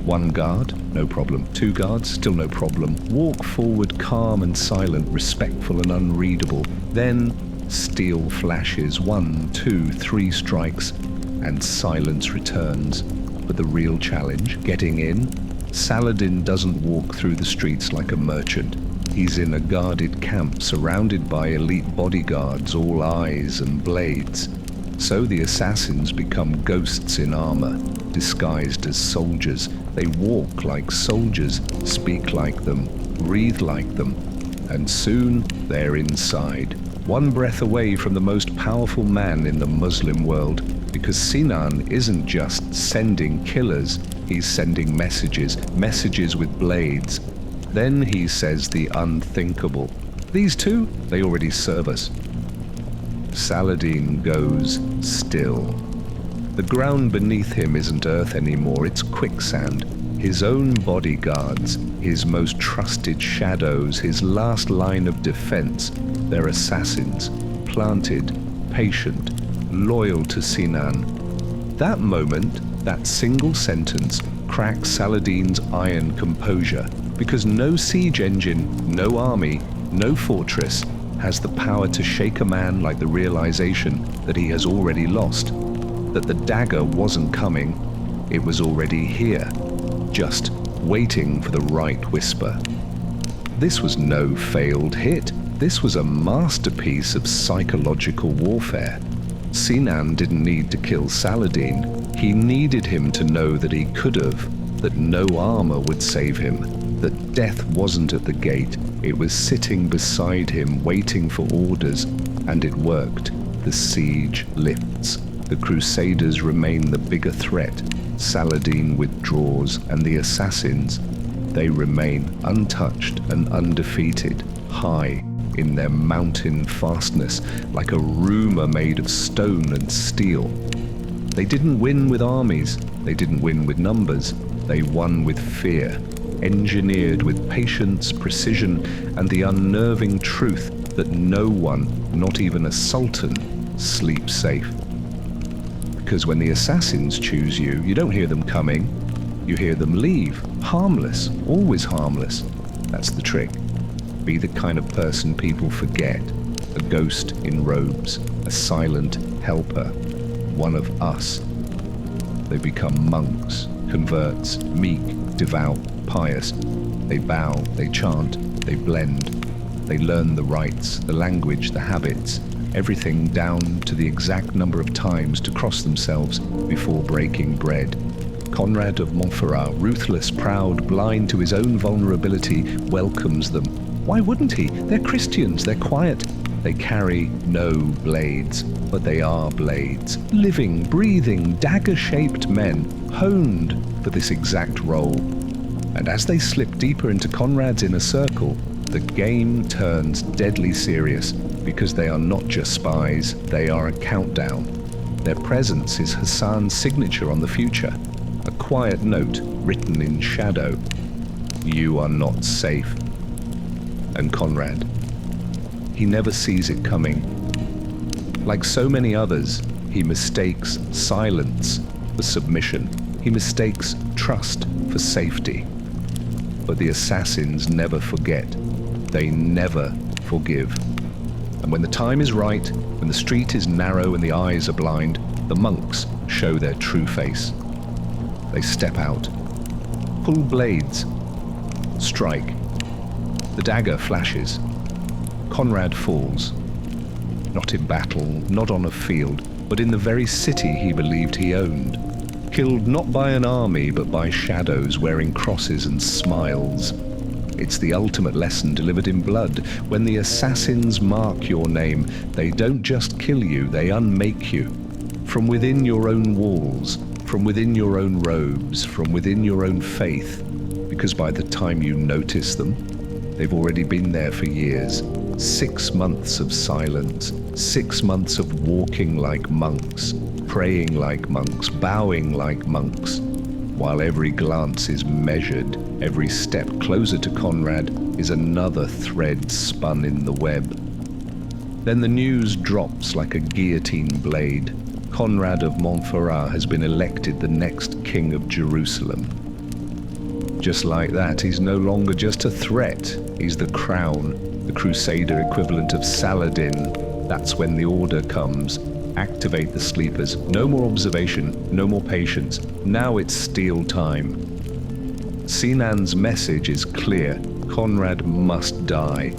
One guard, no problem. Two guards, still no problem. Walk forward calm and silent, respectful and unreadable. Then steel flashes, 1, 2, 3 strikes, and silence returns. But the real challenge, getting in, Saladin doesn't walk through the streets like a merchant. He's in a guarded camp surrounded by elite bodyguards, all eyes and blades. So the assassins become ghosts in armor, disguised as soldiers. They walk like soldiers, speak like them, breathe like them, and soon they're inside. One breath away from the most powerful man in the Muslim world, because Sinan isn't just sending killers, he's sending messages with blades. Then he says the unthinkable. These two, they already serve us. Saladin goes still. The ground beneath him isn't earth anymore, it's quicksand. His own bodyguards, his most trusted shadows, his last line of defense, they're assassins, planted, patient, loyal to Sinan. That moment, that single sentence, cracks Saladin's iron composure, because no siege engine, no army, no fortress has the power to shake a man like the realization that he has already lost, that the dagger wasn't coming, it was already here, just waiting for the right whisper. This was no failed hit, this was a masterpiece of psychological warfare. Sinan didn't need to kill Saladin, he needed him to know that he could have, that no armor would save him, that death wasn't at the gate, it was sitting beside him waiting for orders, and it worked. The siege lifts. The Crusaders remain the bigger threat. Saladin withdraws, and the assassins, they remain untouched and undefeated, high in their mountain fastness, like a rumor made of stone and steel. They didn't win with armies, they didn't win with numbers, they won with fear, engineered with patience, precision, and the unnerving truth that no one, not even a sultan, sleeps safe. Because when the assassins choose you, you don't hear them coming, you hear them leave, harmless, always harmless. That's the trick. Be the kind of person people forget, a ghost in robes, a silent helper, one of us. They become monks, converts, meek, devout, pious. They bow, they chant, they blend. They learn the rites, the language, the habits, everything down to the exact number of times to cross themselves before breaking bread. Conrad of Montferrat, ruthless, proud, blind to his own vulnerability, welcomes them, Why wouldn't he? They're Christians, they're quiet. They carry no blades, but they are blades. Living, breathing, dagger-shaped men, honed for this exact role. And as they slip deeper into Conrad's inner circle, the game turns deadly serious, because they are not just spies, they are a countdown. Their presence is Hassan's signature on the future, a quiet note written in shadow. You are not safe. And Conrad, he never sees it coming. Like so many others, he mistakes silence for submission. He mistakes trust for safety. But the assassins never forget. They never forgive. And when the time is right, when the street is narrow and the eyes are blind, the monks show their true face. They step out, pull blades, strike. The dagger flashes. Conrad falls. Not in battle, not on a field, but in the very city he believed he owned. Killed not by an army, but by shadows wearing crosses and smiles. It's the ultimate lesson delivered in blood. When the assassins mark your name, they don't just kill you, they unmake you. From within your own walls, from within your own robes, from within your own faith. Because by the time you notice them, they've already been there for years. 6 months of silence, 6 months of walking like monks, praying like monks, bowing like monks, while every glance is measured, every step closer to Conrad is another thread spun in the web. Then the news drops like a guillotine blade. Conrad of Montferrat has been elected the next king of Jerusalem. Just like that, he's no longer just a threat, he's the crown, the Crusader equivalent of Saladin. That's when the order comes. Activate the sleepers. No more observation, no more patience. Now it's steal time. Sinan's message is clear. Conrad must die.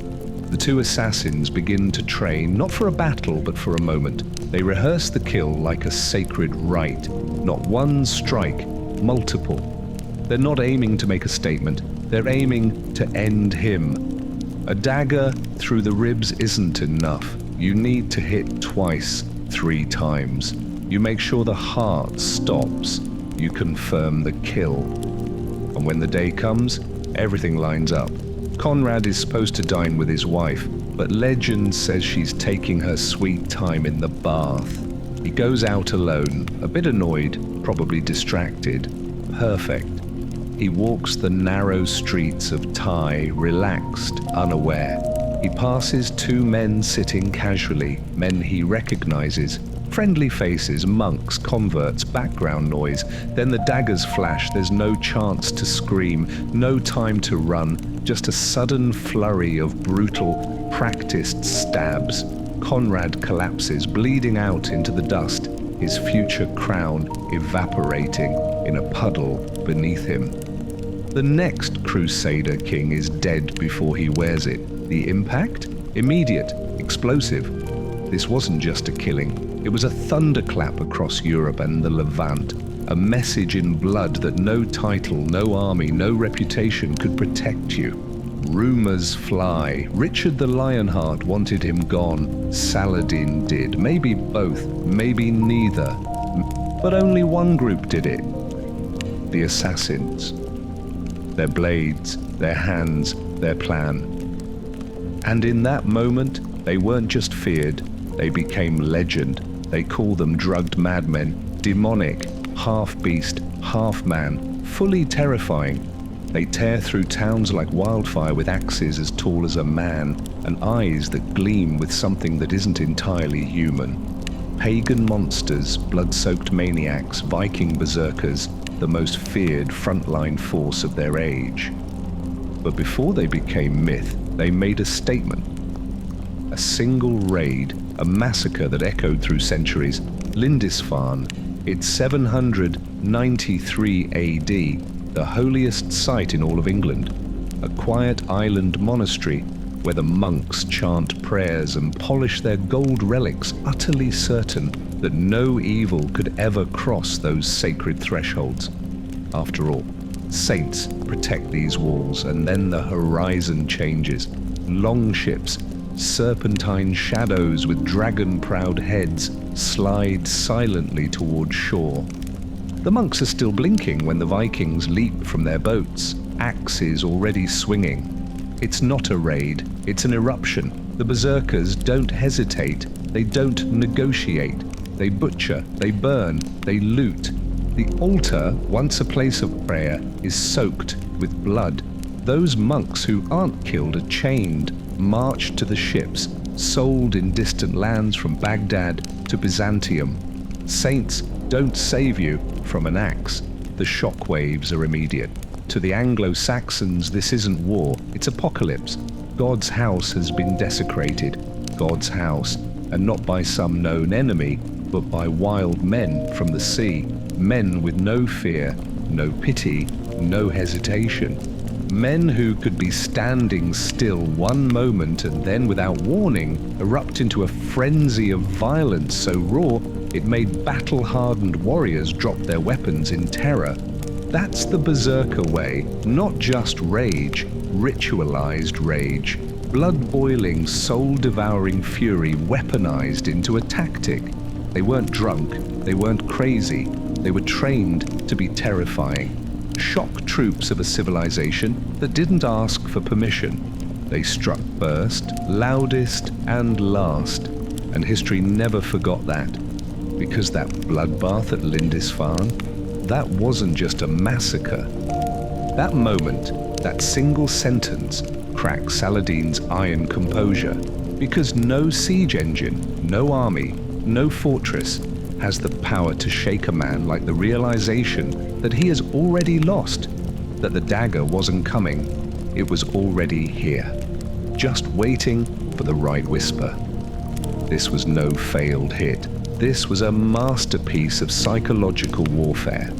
The two assassins begin to train, not for a battle, but for a moment. They rehearse the kill like a sacred rite. Not one strike, multiple. They're not aiming to make a statement. They're aiming to end him. A dagger through the ribs isn't enough. You need to hit twice, 3 times. You make sure the heart stops. You confirm the kill. And when the day comes, everything lines up. Conrad is supposed to dine with his wife, but legend says she's taking her sweet time in the bath. He goes out alone, a bit annoyed, probably distracted. Perfect. He walks the narrow streets of Tai, relaxed, unaware. He passes 2 men sitting casually, men he recognizes. Friendly faces, monks, converts, background noise. Then the daggers flash, there's no chance to scream, no time to run, just a sudden flurry of brutal, practiced stabs. Conrad collapses, bleeding out into the dust, his future crown evaporating in a puddle beneath him. The next Crusader king is dead before he wears it. The impact? Immediate, explosive. This wasn't just a killing. It was a thunderclap across Europe and the Levant. A message in blood that no title, no army, no reputation could protect you. Rumors fly. Richard the Lionheart wanted him gone. Saladin did. Maybe both, maybe neither. But only one group did it. The assassins. Their blades, their hands, their plan. And in that moment, they weren't just feared, they became legend. They call them drugged madmen, demonic, half-beast, half-man, fully terrifying. They tear through towns like wildfire with axes as tall as a man, and eyes that gleam with something that isn't entirely human. Pagan monsters, blood-soaked maniacs, Viking berserkers, the most feared frontline force of their age. But before they became myth, they made a statement. A single raid, a massacre that echoed through centuries. Lindisfarne, it's 793 AD, the holiest site in all of England. A quiet island monastery where the monks chant prayers and polish their gold relics, utterly certain that no evil could ever cross those sacred thresholds. After all, saints protect these walls, and then the horizon changes. longships, serpentine shadows with dragon-proud heads slide silently toward shore. The monks are still blinking when the Vikings leap from their boats, axes already swinging. It's not a raid, it's an eruption. The Berserkers don't hesitate, they don't negotiate. They butcher, they burn, they loot. The altar, once a place of prayer, is soaked with blood. Those monks who aren't killed are chained, marched to the ships, sold in distant lands from Baghdad to Byzantium. Saints don't save you from an axe. The shockwaves are immediate. To the Anglo-Saxons, this isn't war, it's apocalypse. God's house has been desecrated. God's house, and not by some known enemy, but by wild men from the sea. Men with no fear, no pity, no hesitation. Men who could be standing still one moment and then, without warning, erupt into a frenzy of violence so raw it made battle-hardened warriors drop their weapons in terror. That's the Berserker way, not just rage, ritualized rage. Blood-boiling, soul-devouring fury weaponized into a tactic. They weren't drunk, they weren't crazy, they were trained to be terrifying. Shock troops of a civilization that didn't ask for permission. They struck first, loudest, and last. And history never forgot that. Because that bloodbath at Lindisfarne, that wasn't just a massacre. That moment, that single sentence, cracked Saladin's iron composure. Because no siege engine, no army, no fortress has the power to shake a man like the realization that he has already lost, that the dagger wasn't coming, it was already here, just waiting for the right whisper. This was no failed hit. This was a masterpiece of psychological warfare.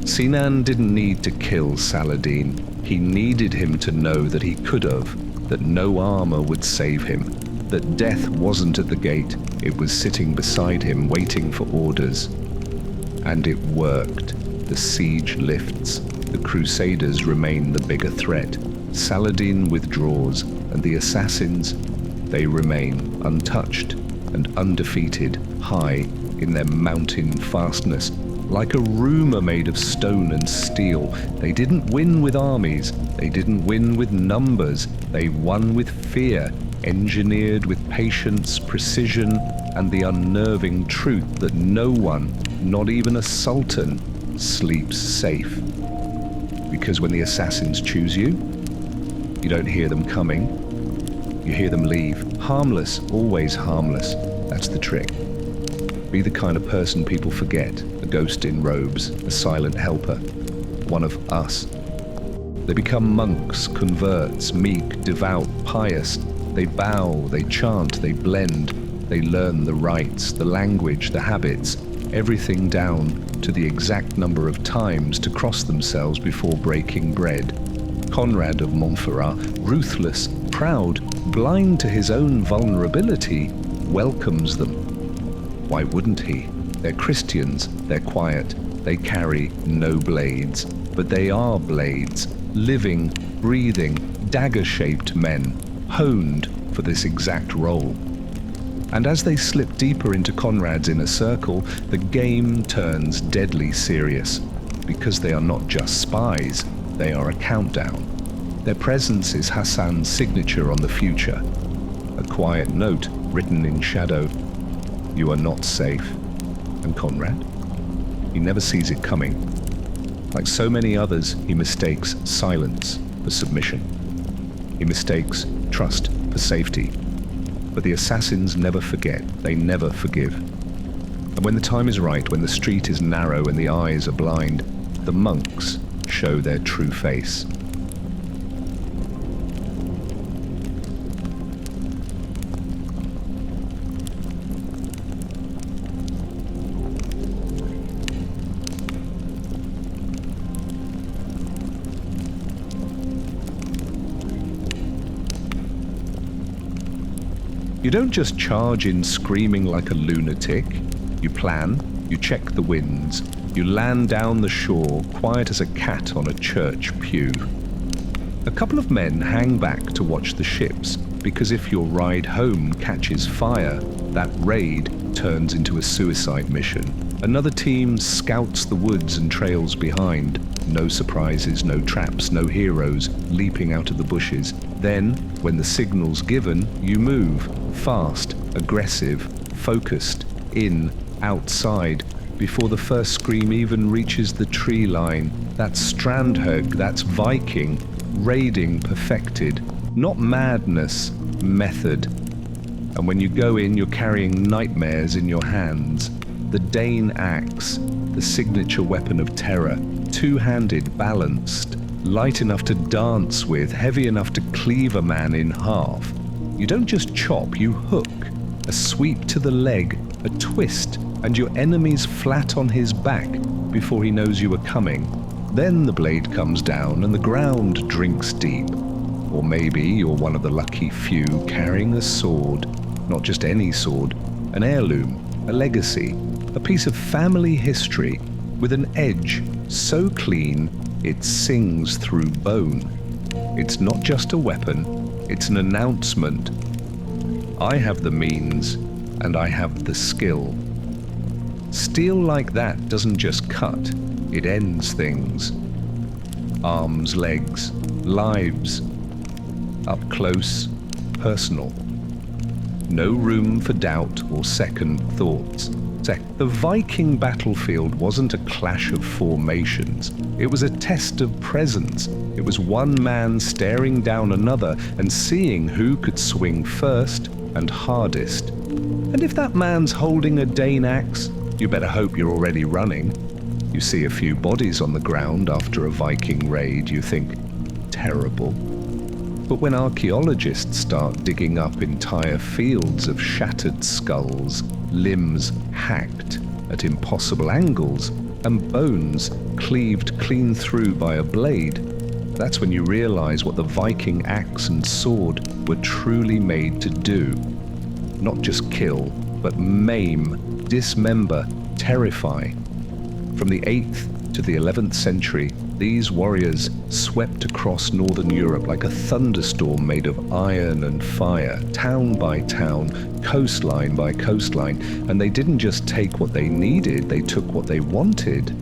Sinan didn't need to kill Saladin. He needed him to know that he could have, that no armor would save him, that death wasn't at the gate, it was sitting beside him waiting for orders. And it worked. The siege lifts. The Crusaders remain the bigger threat. Saladin withdraws, and the assassins, they remain untouched and undefeated, high in their mountain fastness. Like a rumor made of stone and steel, they didn't win with armies, they didn't win with numbers, they won with fear, engineered with patience, precision, and the unnerving truth that no one, not even a sultan, sleeps safe. Because when the assassins choose you, you don't hear them coming, you hear them leave. Harmless, always harmless. That's the trick. Be the kind of person people forget, a ghost in robes, a silent helper, one of us. They become monks, converts, meek, devout, pious. They bow, they chant, they blend. They learn the rites, the language, the habits, everything down to the exact number of times to cross themselves before breaking bread. Conrad of Montferrat, ruthless, proud, blind to his own vulnerability, welcomes them. Why wouldn't he? They're Christians, they're quiet, they carry no blades, but they are blades, living, breathing, dagger-shaped men, honed for this exact role. And as they slip deeper into Conrad's inner circle, the game turns deadly serious, because they are not just spies, they are a countdown. Their presence is Hassan's signature on the future. A quiet note written in shadow, "You are not safe." And Conrad? He never sees it coming. Like so many others, he mistakes silence for submission. He mistakes trust for safety. But the assassins never forget, they never forgive. And when the time is right, when the street is narrow and the eyes are blind, the monks show their true face. You don't just charge in screaming like a lunatic. You plan, you check the winds, you land down the shore, quiet as a cat on a church pew. A couple of men hang back to watch the ships, Because if your ride home catches fire, that raid turns into a suicide mission. Another team scouts the woods and trails behind. No surprises, no traps, no heroes leaping out of the bushes. Then, when the signal's given, you move. Fast, aggressive, focused, in, outside, before the first scream even reaches the tree line. That's Strandhug, that's Viking, raiding perfected. Not madness, method. And when you go in, you're carrying nightmares in your hands. The Dane axe, the signature weapon of terror, two-handed, balanced, light enough to dance with, heavy enough to cleave a man in half. You don't just chop, you hook. A sweep to the leg, a twist, and your enemy's flat on his back before he knows you are coming. Then the blade comes down and the ground drinks deep. Or maybe you're one of the lucky few carrying a sword, not just any sword, an heirloom, a legacy, a piece of family history with an edge so clean it sings through bone. It's not just a weapon, it's an announcement. I have the means, and I have the skill. Steel like that doesn't just cut, it ends things. Arms, legs, lives. Up close, personal. No room for doubt or second thoughts. The Viking battlefield wasn't a clash of formations. It was a test of presence. It was one man staring down another and seeing who could swing first and hardest. And if that man's holding a Dane axe, you better hope you're already running. You see a few bodies on the ground after a Viking raid, you think, terrible. But when archaeologists start digging up entire fields of shattered skulls, limbs hacked at impossible angles, and bones cleaved clean through by a blade, that's when you realize what the Viking axe and sword were truly made to do. Not just kill, but maim, dismember, terrify. From the 8th to the 11th century, these warriors swept across northern Europe like a thunderstorm made of iron and fire, town by town, coastline by coastline, and they didn't just take what they needed, they took what they wanted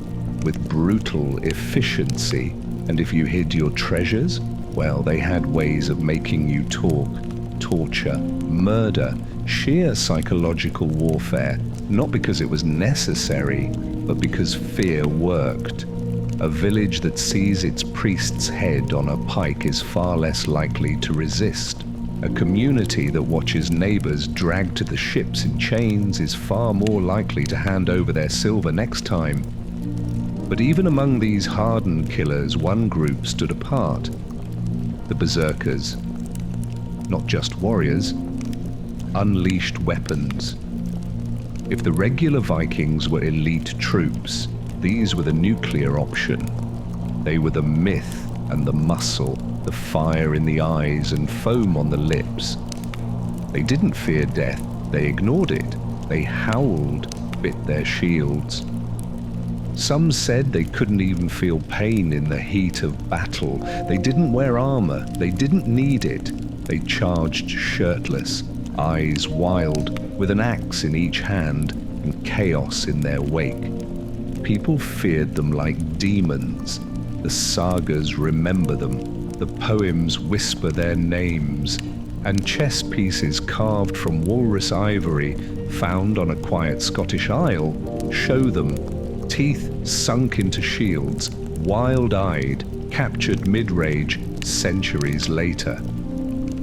with brutal efficiency. And if you hid your treasures, well, they had ways of making you talk, torture, murder, sheer psychological warfare, not because it was necessary, but because fear worked. A village that sees its priest's head on a pike is far less likely to resist. A community that watches neighbors dragged to the ships in chains is far more likely to hand over their silver next time. But even among these hardened killers, one group stood apart. The Berserkers. Not just warriors, unleashed weapons. If the regular Vikings were elite troops, these were the nuclear option. They were the myth and the muscle, the fire in the eyes and foam on the lips. They didn't fear death, they ignored it. They howled, bit their shields. Some said they couldn't even feel pain in the heat of battle. They didn't wear armor, they didn't need it. They charged shirtless, eyes wild, with an axe in each hand and chaos in their wake. People feared them like demons. The sagas remember them. The poems whisper their names. And chess pieces carved from walrus ivory, found on a quiet Scottish isle, show them. Teeth sunk into shields, wild-eyed, captured mid-rage centuries later.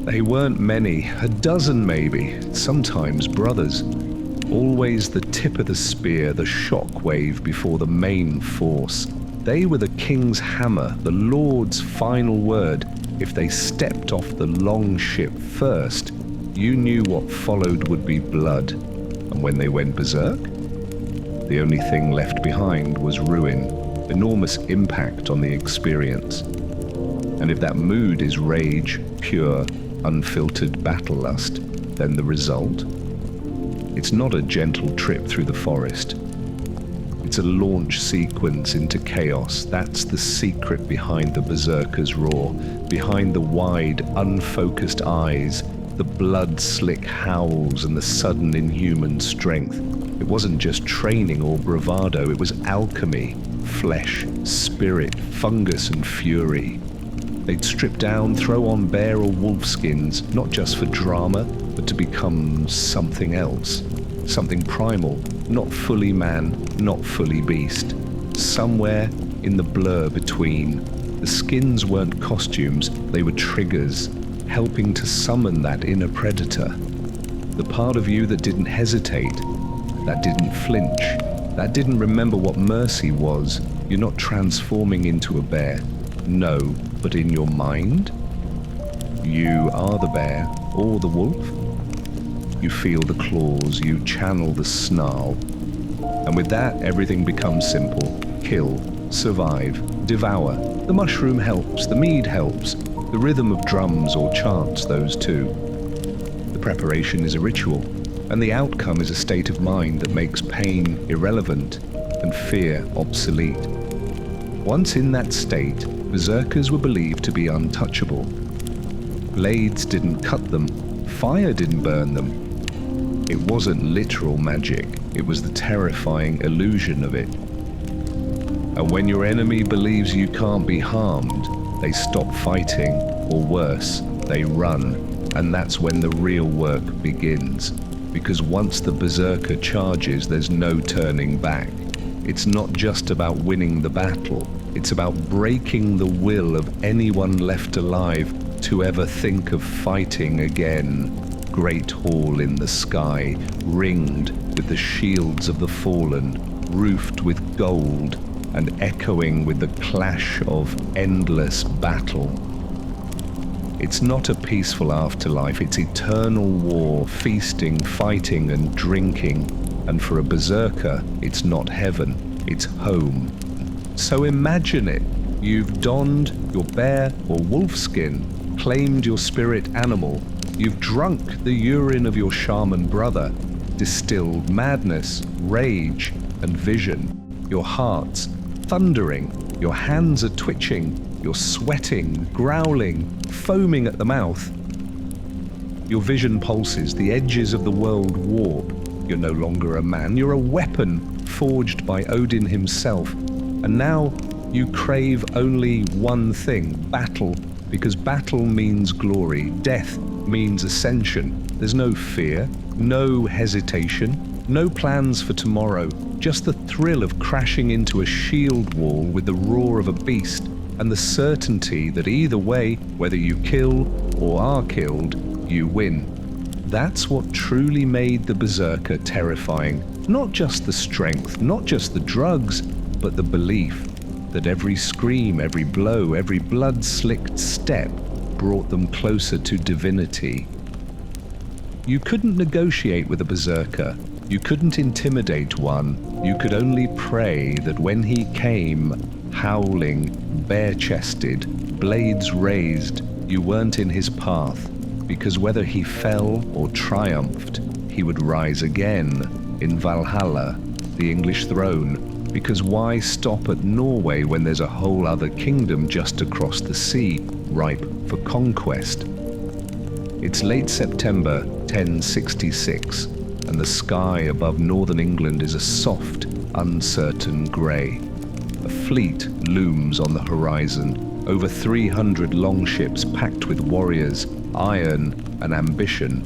They weren't many, a dozen maybe, sometimes brothers. Always the tip of the spear, the shockwave before the main force. They were the king's hammer, the lord's final word. If they stepped off the long ship first, you knew what followed would be blood. And when they went berserk, the only thing left behind was ruin, enormous impact on the experience. And if that mood is rage, pure, unfiltered battle lust, then the result? It's not a gentle trip through the forest. It's a launch sequence into chaos. That's the secret behind the Berserker's roar, behind the wide, unfocused eyes, The blood-slick howls and the sudden inhuman strength. It wasn't just training or bravado, it was alchemy, flesh, spirit, fungus and fury. They'd strip down, throw on bear or wolf skins, not just for drama, but to become something else. Something primal, not fully man, not fully beast. Somewhere in the blur between. The skins weren't costumes, they were triggers, helping to summon that inner predator. The part of you that didn't hesitate, that didn't flinch, that didn't remember what mercy was. You're not transforming into a bear. No, but in your mind, you are the bear or the wolf. You feel the claws, you channel the snarl. And with that, everything becomes simple. Kill, survive, devour. The mushroom helps, the mead helps, the rhythm of drums or chants, those too. The preparation is a ritual, and the outcome is a state of mind that makes pain irrelevant and fear obsolete. Once in that state, berserkers were believed to be untouchable. Blades didn't cut them, fire didn't burn them. It wasn't literal magic, it was the terrifying illusion of it. And when your enemy believes you can't be harmed, they stop fighting, or worse, they run. And that's when the real work begins. Because once the berserker charges, there's no turning back. It's not just about winning the battle, it's about breaking the will of anyone left alive to ever think of fighting again. Great hall in the sky, ringed with the shields of the fallen, roofed with gold, and echoing with the clash of endless battle. It's not a peaceful afterlife, it's eternal war, feasting, fighting and drinking. And for a berserker, it's not heaven, it's home. So imagine it. You've donned your bear or wolf skin, claimed your spirit animal, you've drunk the urine of your shaman brother, distilled madness, rage and vision. Your heart's thundering, your hands are twitching, you're sweating, growling, foaming at the mouth. Your vision pulses, the edges of the world warp. You're no longer a man, you're a weapon forged by Odin himself. And now you crave only one thing, battle, because battle means glory, death means ascension. There's no fear, no hesitation, no plans for tomorrow, just the thrill of crashing into a shield wall with the roar of a beast and the certainty that either way, whether you kill or are killed, you win. That's what truly made the berserker terrifying. Not just the strength, not just the drugs, but the belief that every scream, every blow, every blood-slicked step brought them closer to divinity. You couldn't negotiate with a berserker. You couldn't intimidate one. You could only pray that when he came, howling, bare-chested, blades raised, you weren't in his path, because whether he fell or triumphed, he would rise again in Valhalla, the English throne, because why stop at Norway when there's a whole other kingdom just across the sea, ripe for conquest? It's late September 1066, and the sky above northern England is a soft, uncertain grey. A fleet looms on the horizon, over 300 longships packed with warriors, iron and ambition.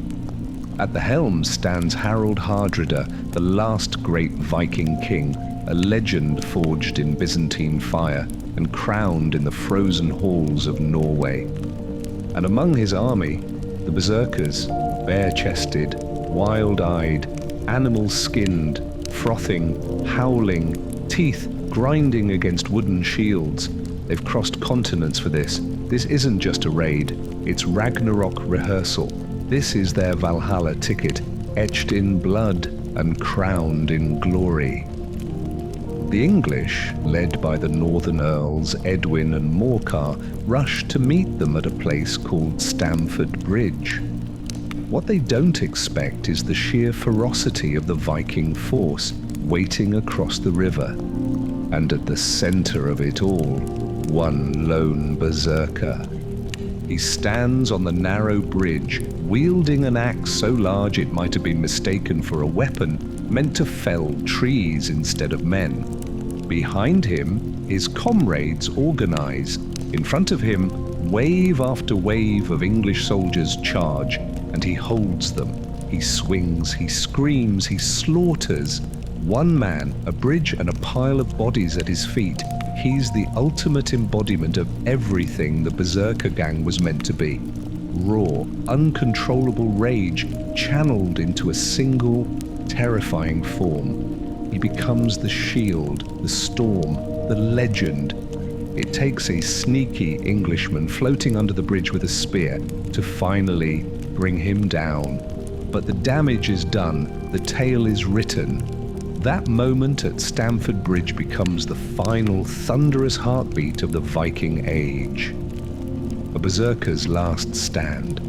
At the helm stands Harald Hardrada, the last great Viking king, a legend forged in Byzantine fire and crowned in the frozen halls of Norway. And among his army, the berserkers, bare-chested, wild-eyed, animal-skinned, frothing, howling, teeth grinding against wooden shields. They've crossed continents for this. This isn't just a raid, it's Ragnarok rehearsal. This is their Valhalla ticket, etched in blood and crowned in glory. The English, led by the northern earls Edwin and Morcar, rushed to meet them at a place called Stamford Bridge. What they don't expect is the sheer ferocity of the Viking force waiting across the river. And at the center of it all, one lone berserker. He stands on the narrow bridge, wielding an axe so large it might have been mistaken for a weapon, meant to fell trees instead of men. Behind him, his comrades organize. In front of him, wave after wave of English soldiers charge, and he holds them. He swings, he screams, he slaughters. One man, a bridge and a pile of bodies at his feet. He's the ultimate embodiment of everything the Berserker gang was meant to be. Raw, uncontrollable rage channeled into a single, terrifying form. He becomes the shield, the storm, the legend. It takes a sneaky Englishman floating under the bridge with a spear to finally bring him down. But the damage is done, the tale is written. That moment at Stamford Bridge becomes the final thunderous heartbeat of the Viking Age. A berserker's last stand.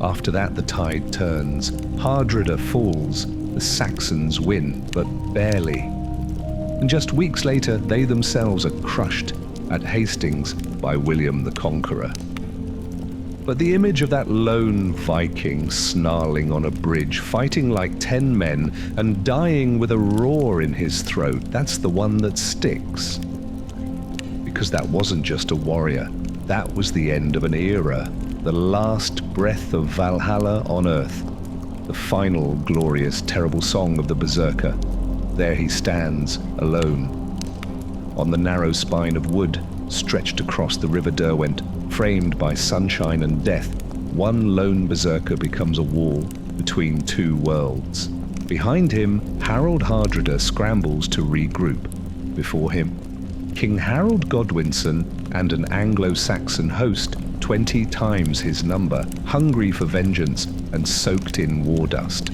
After that, the tide turns. Hardrada falls. The Saxons win, but barely. And just weeks later, they themselves are crushed at Hastings by William the Conqueror. But the image of that lone Viking snarling on a bridge, fighting like 10 men and dying with a roar in his throat, that's the one that sticks. Because that wasn't just a warrior. That was the end of an era, the last breath of Valhalla on earth, the final glorious, terrible song of the Berserker. There he stands, alone, on the narrow spine of wood, stretched across the River Derwent, framed by sunshine and death. One lone Berserker becomes a wall between two worlds. Behind him, Harold Hardrada scrambles to regroup. Before him, King Harold Godwinson and an Anglo-Saxon host 20 times his number, hungry for vengeance and soaked in war dust.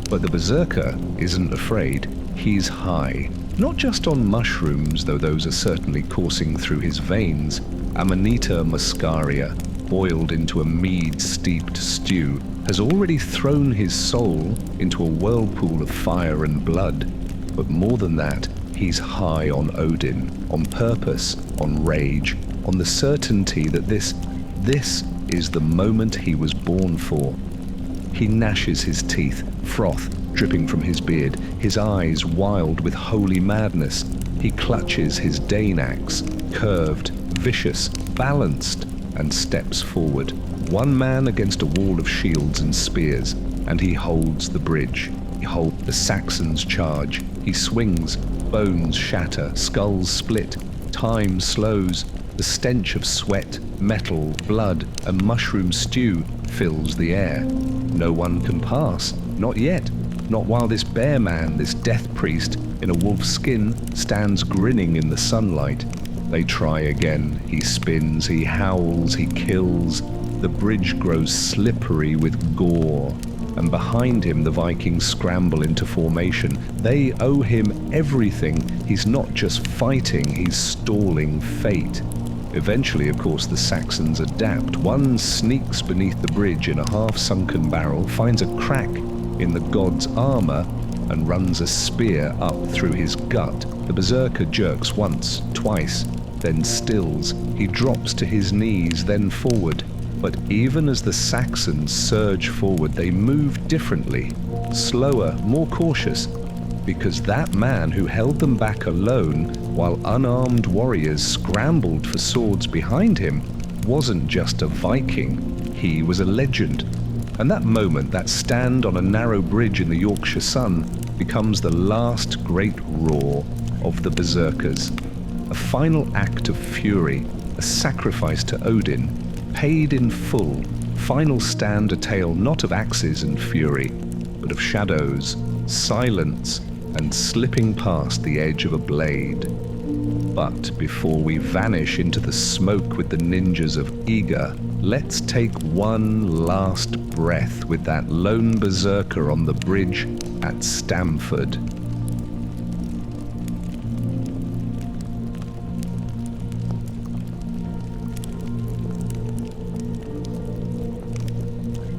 But the Berserker isn't afraid. He's high. Not just on mushrooms, though those are certainly coursing through his veins. Amanita muscaria, boiled into a mead-steeped stew, has already thrown his soul into a whirlpool of fire and blood. But more than that, he's high on Odin, on purpose, on rage, on the certainty that this is the moment he was born for. He gnashes his teeth, froth dripping from his beard, his eyes wild with holy madness. He clutches his Dane axe, curved, vicious, balanced, and steps forward. One man against a wall of shields and spears, and he holds the bridge. He holds the Saxons charge. He swings, bones shatter, skulls split, time slows. The stench of sweat, metal, blood, and mushroom stew fills the air. No one can pass, not yet. Not while this bear man, this death priest in a wolf's skin, stands grinning in the sunlight. They try again. He spins, he howls, he kills. The bridge grows slippery with gore. And behind him the Vikings scramble into formation. They owe him everything. He's not just fighting, he's stalling fate. Eventually, of course, the Saxons adapt. One sneaks beneath the bridge in a half-sunken barrel, finds a crack in the god's armor, and runs a spear up through his gut. The Berserker jerks once, twice, then stills. He drops to his knees, then forward. But even as the Saxons surge forward, they move differently, slower, more cautious, because that man who held them back alone while unarmed warriors scrambled for swords behind him wasn't just a Viking, he was a legend. And that moment, that stand on a narrow bridge in the Yorkshire sun, becomes the last great roar of the Berserkers. A final act of fury, a sacrifice to Odin, paid in full, final stand, a tale not of axes and fury, but of shadows, silence, and slipping past the edge of a blade. But before we vanish into the smoke with the ninjas of Eager, let's take one last breath with that lone berserker on the bridge at Stamford.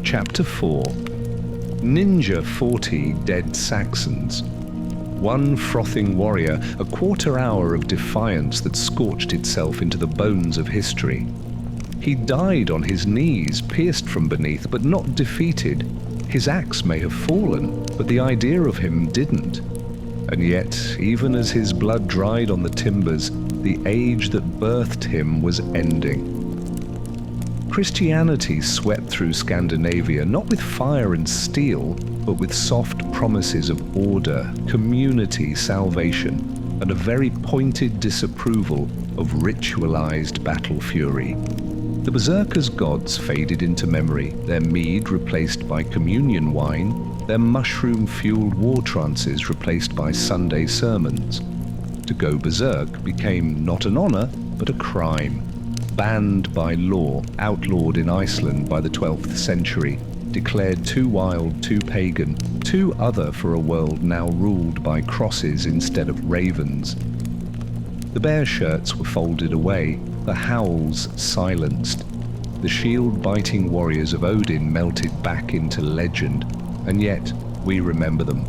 Chapter 4. Ninja 40 Dead Saxons. One frothing warrior, a quarter hour of defiance that scorched itself into the bones of history. He died on his knees, pierced from beneath, but not defeated. His axe may have fallen, but the idea of him didn't. And yet, even as his blood dried on the timbers, the age that birthed him was ending. Christianity swept through Scandinavia not with fire and steel, but with soft promises of order, community, salvation, and a very pointed disapproval of ritualized battle fury. The Berserkers' gods faded into memory, their mead replaced by communion wine, their mushroom-fueled war trances replaced by Sunday sermons. To go berserk became not an honor, but a crime. Banned by law, outlawed in Iceland by the 12th century, declared too wild, too pagan, too other for a world now ruled by crosses instead of ravens. The bear shirts were folded away, the howls silenced. The shield-biting warriors of Odin melted back into legend, and yet we remember them.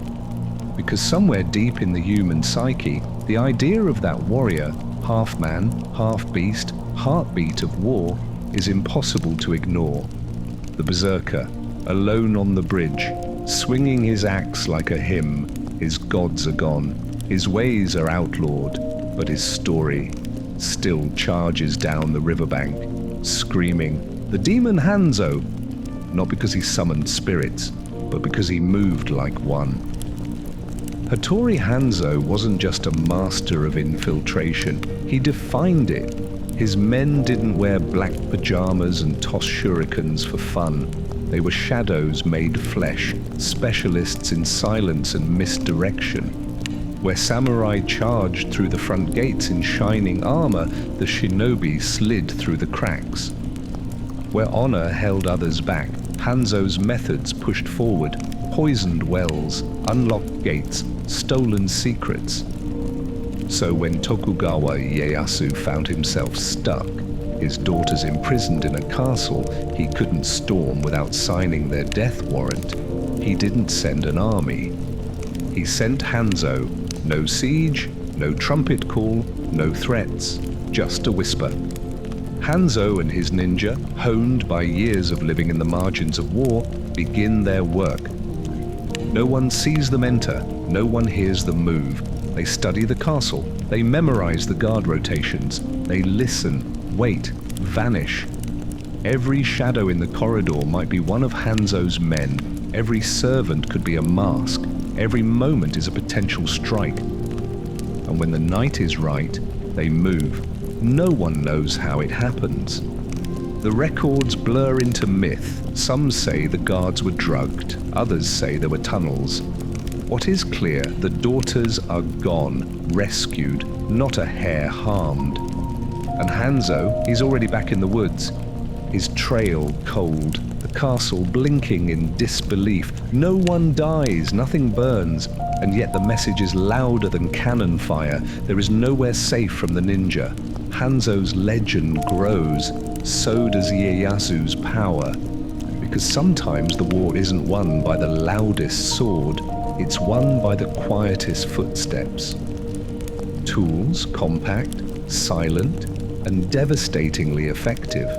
Because somewhere deep in the human psyche, the idea of that warrior, half man, half beast, heartbeat of war, is impossible to ignore. The berserker, alone on the bridge, swinging his axe like a hymn, his gods are gone, his ways are outlawed, but his story still charges down the riverbank, screaming, "The demon Hanzo!" Not because he summoned spirits, but because he moved like one. Hattori Hanzo wasn't just a master of infiltration, he defined it. His men didn't wear black pajamas and toss shurikens for fun. They were shadows made flesh, specialists in silence and misdirection. Where samurai charged through the front gates in shining armor, the shinobi slid through the cracks. Where honor held others back, Hanzo's methods pushed forward, poisoned wells, unlocked gates, stolen secrets. So when Tokugawa Ieyasu found himself stuck, his daughters imprisoned in a castle he couldn't storm without signing their death warrant, he didn't send an army. He sent Hanzo. No siege, no trumpet call, no threats, just a whisper. Hanzo and his ninja, honed by years of living in the margins of war, begin their work. No one sees them enter, no one hears them move. They study the castle, they memorize the guard rotations, they listen, wait, vanish. Every shadow in the corridor might be one of Hanzo's men, every servant could be a mask, every moment is a potential strike. And when the night is right, they move. No one knows how it happens. The records blur into myth. Some say the guards were drugged, others say there were tunnels. What is clear, the daughters are gone, rescued, not a hair harmed. And Hanzo, he's already back in the woods. His trail cold, the castle blinking in disbelief. No one dies, nothing burns, and yet the message is louder than cannon fire. There is nowhere safe from the ninja. Hanzo's legend grows, so does Ieyasu's power. Because sometimes the war isn't won by the loudest sword, it's won by the quietest footsteps. Tools, compact, silent, and devastatingly effective.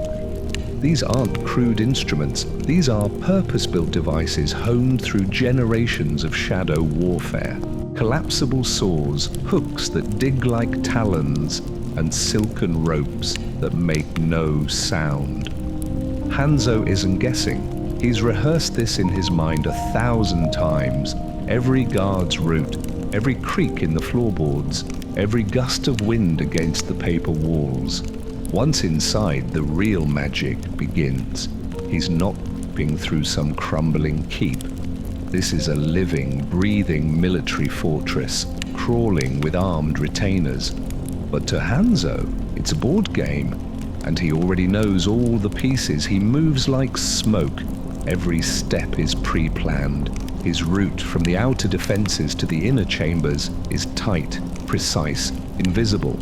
These aren't crude instruments, these are purpose-built devices honed through generations of shadow warfare. Collapsible saws, hooks that dig like talons, and silken ropes that make no sound. Hanzo isn't guessing. He's rehearsed this in his mind 1,000 times. Every guard's route, every creak in the floorboards, every gust of wind against the paper walls. Once inside, the real magic begins. He's not peeping through some crumbling keep. This is a living, breathing military fortress, crawling with armed retainers. But to Hanzo, it's a board game, and he already knows all the pieces. He moves like smoke. Every step is pre-planned. His route from the outer defenses to the inner chambers is tight, precise, invisible.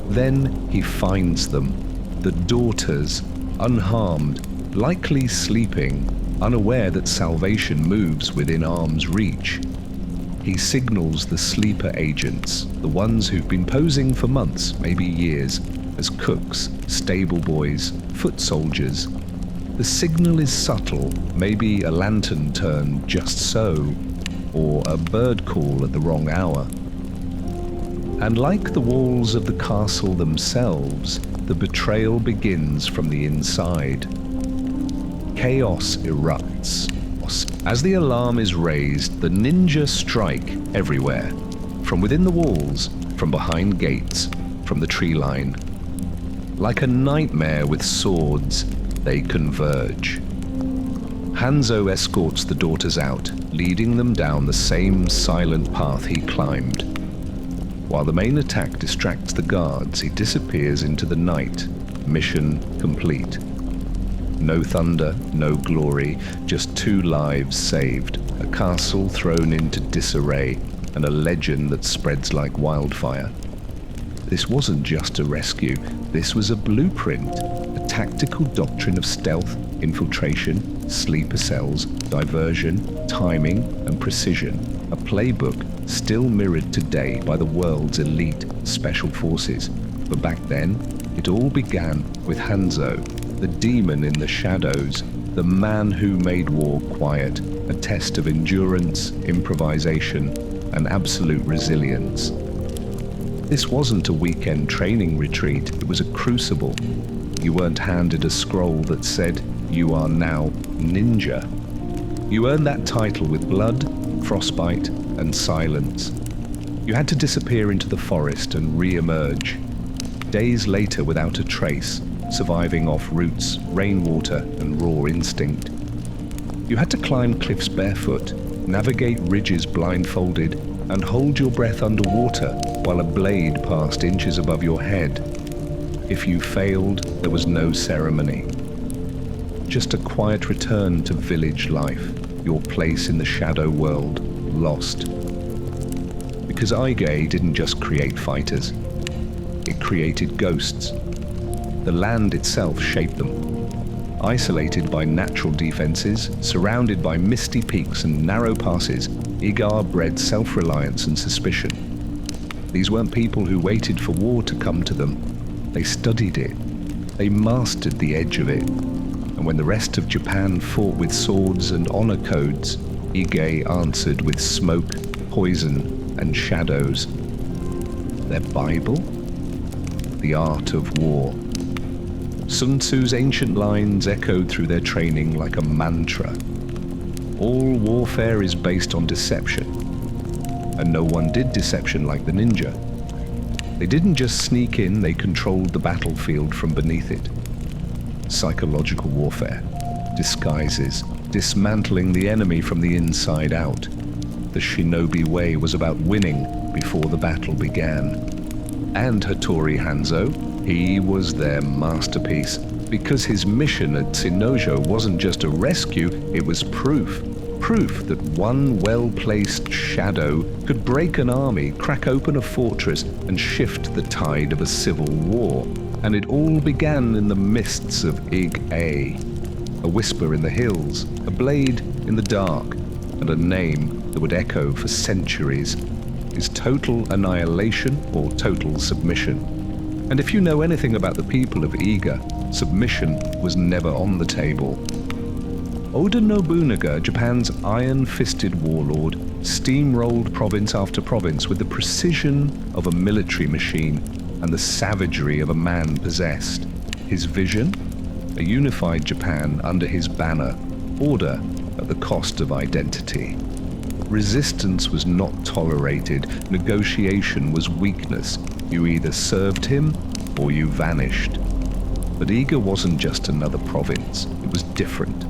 Then he finds them, the daughters, unharmed, likely sleeping, unaware that salvation moves within arm's reach. He signals the sleeper agents, the ones who've been posing for months, maybe years, as cooks, stable boys, foot soldiers. The signal is subtle, maybe a lantern turned just so, or a bird call at the wrong hour. And like the walls of the castle themselves, the betrayal begins from the inside. Chaos erupts. As the alarm is raised, the ninja strike everywhere, from within the walls, from behind gates, from the tree line. Like a nightmare with swords, they converge. Hanzo escorts the daughters out, leading them down the same silent path he climbed. While the main attack distracts the guards, he disappears into the night. Mission complete. No thunder, no glory, just 2 lives saved, a castle thrown into disarray, and a legend that spreads like wildfire. This wasn't just a rescue, this was a blueprint, a tactical doctrine of stealth, infiltration, sleeper cells, diversion, timing, and precision, a playbook still mirrored today by the world's elite special forces. But back then, it all began with Hanzo, the demon in the shadows, the man who made war quiet, a test of endurance, improvisation, and absolute resilience. This wasn't a weekend training retreat, it was a crucible. You weren't handed a scroll that said, "You are now ninja." You earned that title with blood, frostbite, and silence. You had to disappear into the forest and re-emerge. Days later without a trace, surviving off roots, rainwater, and raw instinct. You had to climb cliffs barefoot, navigate ridges blindfolded, and hold your breath underwater while a blade passed inches above your head. If you failed, there was no ceremony. Just a quiet return to village life, your place in the shadow world, lost. Because Ige didn't just create fighters, it created ghosts. The land itself shaped them. Isolated by natural defenses, surrounded by misty peaks and narrow passes, Igar bred self-reliance and suspicion. These weren't people who waited for war to come to them. They studied it. They mastered the edge of it. And when the rest of Japan fought with swords and honor codes, Ige answered with smoke, poison, and shadows. Their Bible? The art of war. Sun Tzu's ancient lines echoed through their training like a mantra. All warfare is based on deception. And no one did deception like the ninja. They didn't just sneak in, they controlled the battlefield from beneath it. Psychological warfare, disguises, dismantling the enemy from the inside out. The shinobi way was about winning before the battle began. And Hattori Hanzo, he was their masterpiece, because his mission at Tsunojo wasn't just a rescue, it was proof. Proof that one well-placed shadow could break an army, crack open a fortress, and shift the tide of a civil war. And it all began in the mists of Ig-A. A whisper in the hills, a blade in the dark, and a name that would echo for centuries. Is total annihilation or total submission? And if you know anything about the people of Iga, submission was never on the table. Oda Nobunaga, Japan's iron-fisted warlord, steamrolled province after province with the precision of a military machine and the savagery of a man possessed. His vision? A unified Japan under his banner, order at the cost of identity. Resistance was not tolerated, negotiation was weakness. You either served him or you vanished. But Iga wasn't just another province, it was different.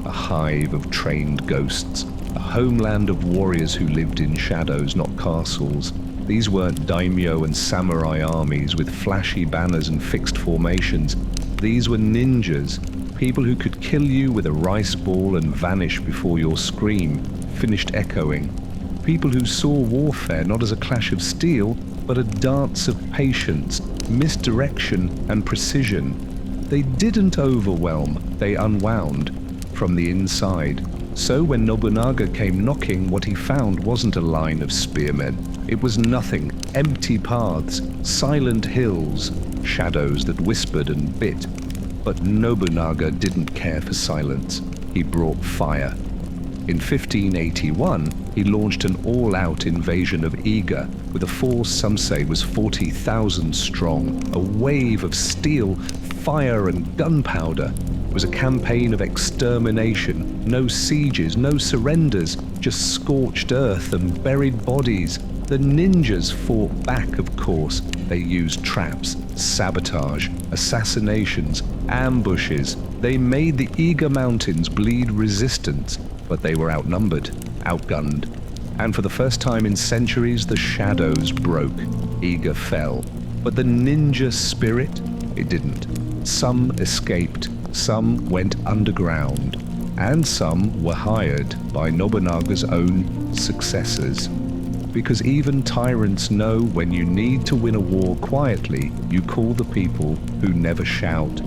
A hive of trained ghosts, a homeland of warriors who lived in shadows, not castles. These weren't daimyo and samurai armies with flashy banners and fixed formations. These were ninjas, people who could kill you with a rice ball and vanish before your scream finished echoing. People who saw warfare not as a clash of steel, but a dance of patience, misdirection, and precision. They didn't overwhelm, they unwound from the inside. So when Nobunaga came knocking, what he found wasn't a line of spearmen. It was nothing, empty paths, silent hills, shadows that whispered and bit. But Nobunaga didn't care for silence. He brought fire. In 1581, he launched an all-out invasion of Iga with a force some say was 40,000 strong, a wave of steel, fire and gunpowder. It was a campaign of extermination, no sieges, no surrenders, just scorched earth and buried bodies. The ninjas fought back, of course. They used traps, sabotage, assassinations, ambushes. They made the Iga Mountains bleed resistance, but they were outnumbered, outgunned. And for the first time in centuries, the shadows broke. Iga fell. But the ninja spirit, it didn't. Some escaped, some went underground, and some were hired by Nobunaga's own successors. Because even tyrants know when you need to win a war quietly, you call the people who never shout.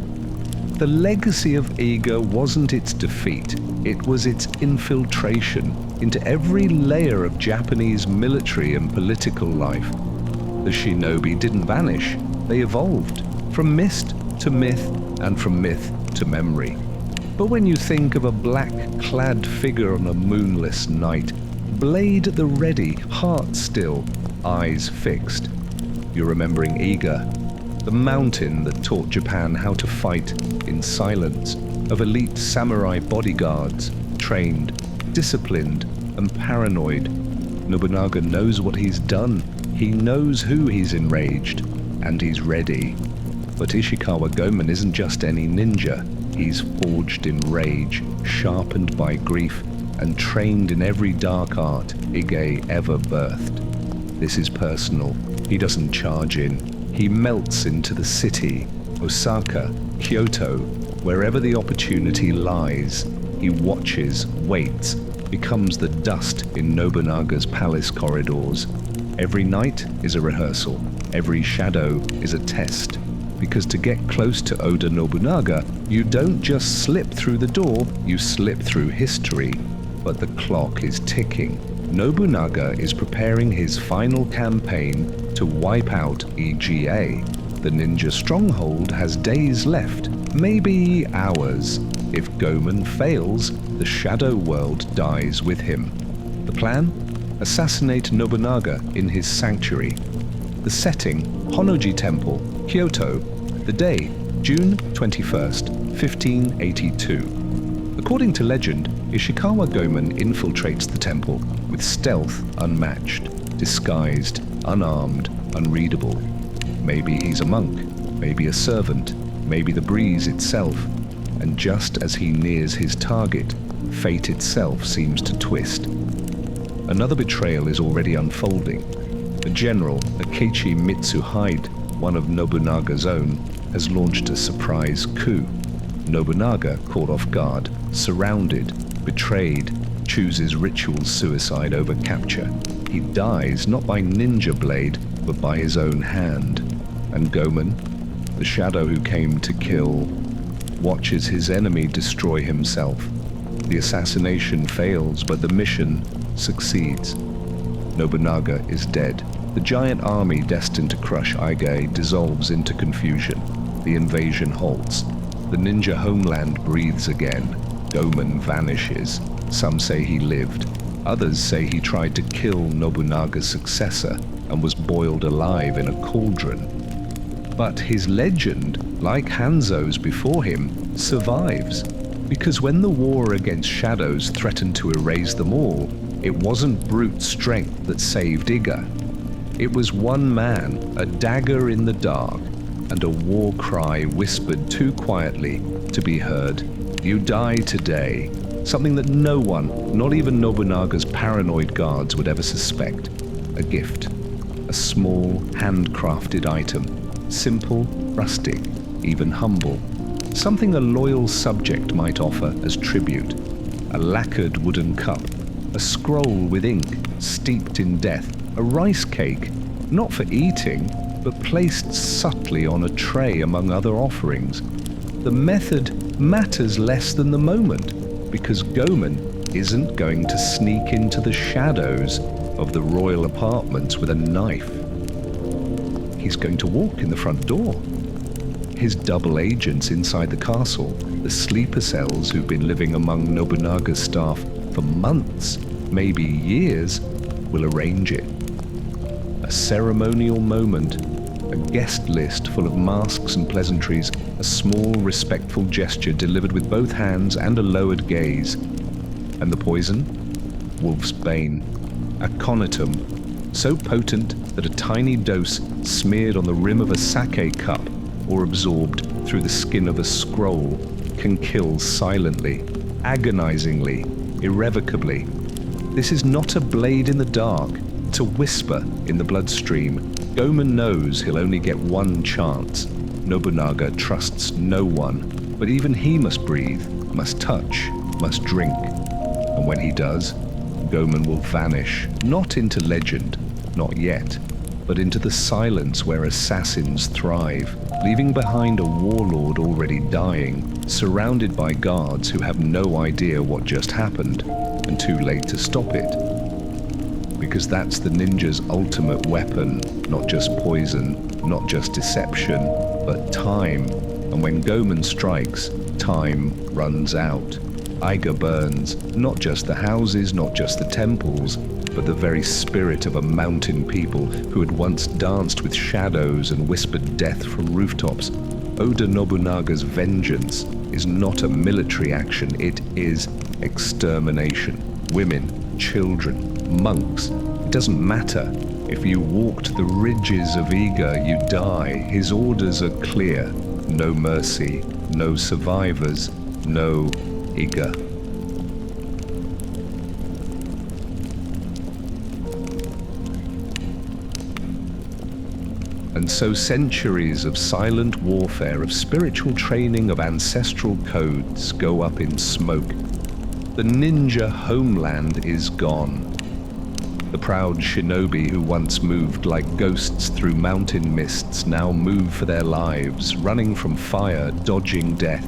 The legacy of Iga wasn't its defeat, it was its infiltration into every layer of Japanese military and political life. The shinobi didn't vanish, they evolved, from mist to myth and from myth to memory. But when you think of a black-clad figure on a moonless night, blade at the ready, heart still, eyes fixed, you're remembering Iga, the mountain that taught Japan how to fight in silence, of elite samurai bodyguards, trained, disciplined, and paranoid. Nobunaga knows what he's done. He knows who he's enraged, and he's ready. But Ishikawa Gomen isn't just any ninja. He's forged in rage, sharpened by grief, and trained in every dark art Ige ever birthed. This is personal. He doesn't charge in. He melts into the city, Osaka, Kyoto, wherever the opportunity lies. He watches, waits, becomes the dust in Nobunaga's palace corridors. Every night is a rehearsal. Every shadow is a test. Because to get close to Oda Nobunaga, you don't just slip through the door, you slip through history. But the clock is ticking. Nobunaga is preparing his final campaign to wipe out EGA. The ninja stronghold has days left, maybe hours. If Gomen fails, the shadow world dies with him. The plan? Assassinate Nobunaga in his sanctuary. The setting, Honnoji Temple, Kyoto. The day, June 21st, 1582. According to legend, Ishikawa Gomen infiltrates the temple with stealth unmatched, disguised, unarmed, unreadable. Maybe he's a monk, maybe a servant, maybe the breeze itself. And just as he nears his target, fate itself seems to twist. Another betrayal is already unfolding. The general, Akechi Mitsuhide, one of Nobunaga's own, has launched a surprise coup. Nobunaga, caught off guard, surrounded, betrayed, chooses ritual suicide over capture. He dies not by ninja blade, but by his own hand. And Gomen, the shadow who came to kill, watches his enemy destroy himself. The assassination fails, but the mission succeeds. Nobunaga is dead. The giant army destined to crush Ige dissolves into confusion. The invasion halts. The ninja homeland breathes again. Gomen vanishes. Some say he lived. Others say he tried to kill Nobunaga's successor and was boiled alive in a cauldron. But his legend, like Hanzo's before him, survives. Because when the war against shadows threatened to erase them all, it wasn't brute strength that saved Iga. It was one man, a dagger in the dark, and a war cry whispered too quietly to be heard. You die today. Something that no one, not even Nobunaga's paranoid guards, would ever suspect. A gift. A small, handcrafted item. Simple, rustic, even humble. Something a loyal subject might offer as tribute. A lacquered wooden cup. A scroll with ink, steeped in death. A rice cake, not for eating, but placed subtly on a tray among other offerings. The method matters less than the moment, because Gomen isn't going to sneak into the shadows of the royal apartments with a knife. He's going to walk in the front door. His double agents inside the castle, the sleeper cells who've been living among Nobunaga's staff for months, maybe years, will arrange it. A ceremonial moment, a guest list full of masks and pleasantries, a small, respectful gesture delivered with both hands and a lowered gaze. And the poison? Wolf's Bane. A conatum, so potent that a tiny dose smeared on the rim of a sake cup or absorbed through the skin of a scroll can kill silently, agonizingly, irrevocably. This is not a blade in the dark, it's a whisper in the bloodstream. Gomen knows he'll only get one chance. Nobunaga trusts no one, but even he must breathe, must touch, must drink. And when he does, Gomen will vanish, not into legend, not yet, but into the silence where assassins thrive, leaving behind a warlord already dying, surrounded by guards who have no idea what just happened, and too late to stop it. Because that's the ninja's ultimate weapon, not just poison, not just deception, but time. And when Gomen strikes, time runs out. Iga burns, not just the houses, not just the temples, but the very spirit of a mountain people who had once danced with shadows and whispered death from rooftops. Oda Nobunaga's vengeance is not a military action, it is extermination. Women, children, monks, it doesn't matter. If you walked the ridges of Iga, you die. His orders are clear. No mercy, no survivors, no Iga. And so centuries of silent warfare, of spiritual training, of ancestral codes go up in smoke. The ninja homeland is gone. The proud shinobi who once moved like ghosts through mountain mists now move for their lives, running from fire, dodging death.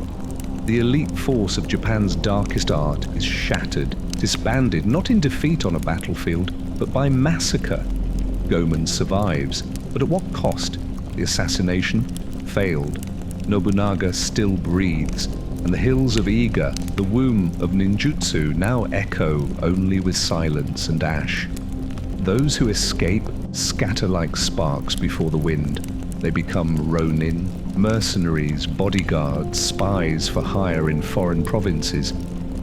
The elite force of Japan's darkest art is shattered, disbanded, not in defeat on a battlefield, but by massacre. Gomen survives, but at what cost? The assassination failed. Nobunaga still breathes, and the hills of Iga, the womb of ninjutsu, now echo only with silence and ash. Those who escape scatter like sparks before the wind. They become ronin, mercenaries, bodyguards, spies for hire in foreign provinces.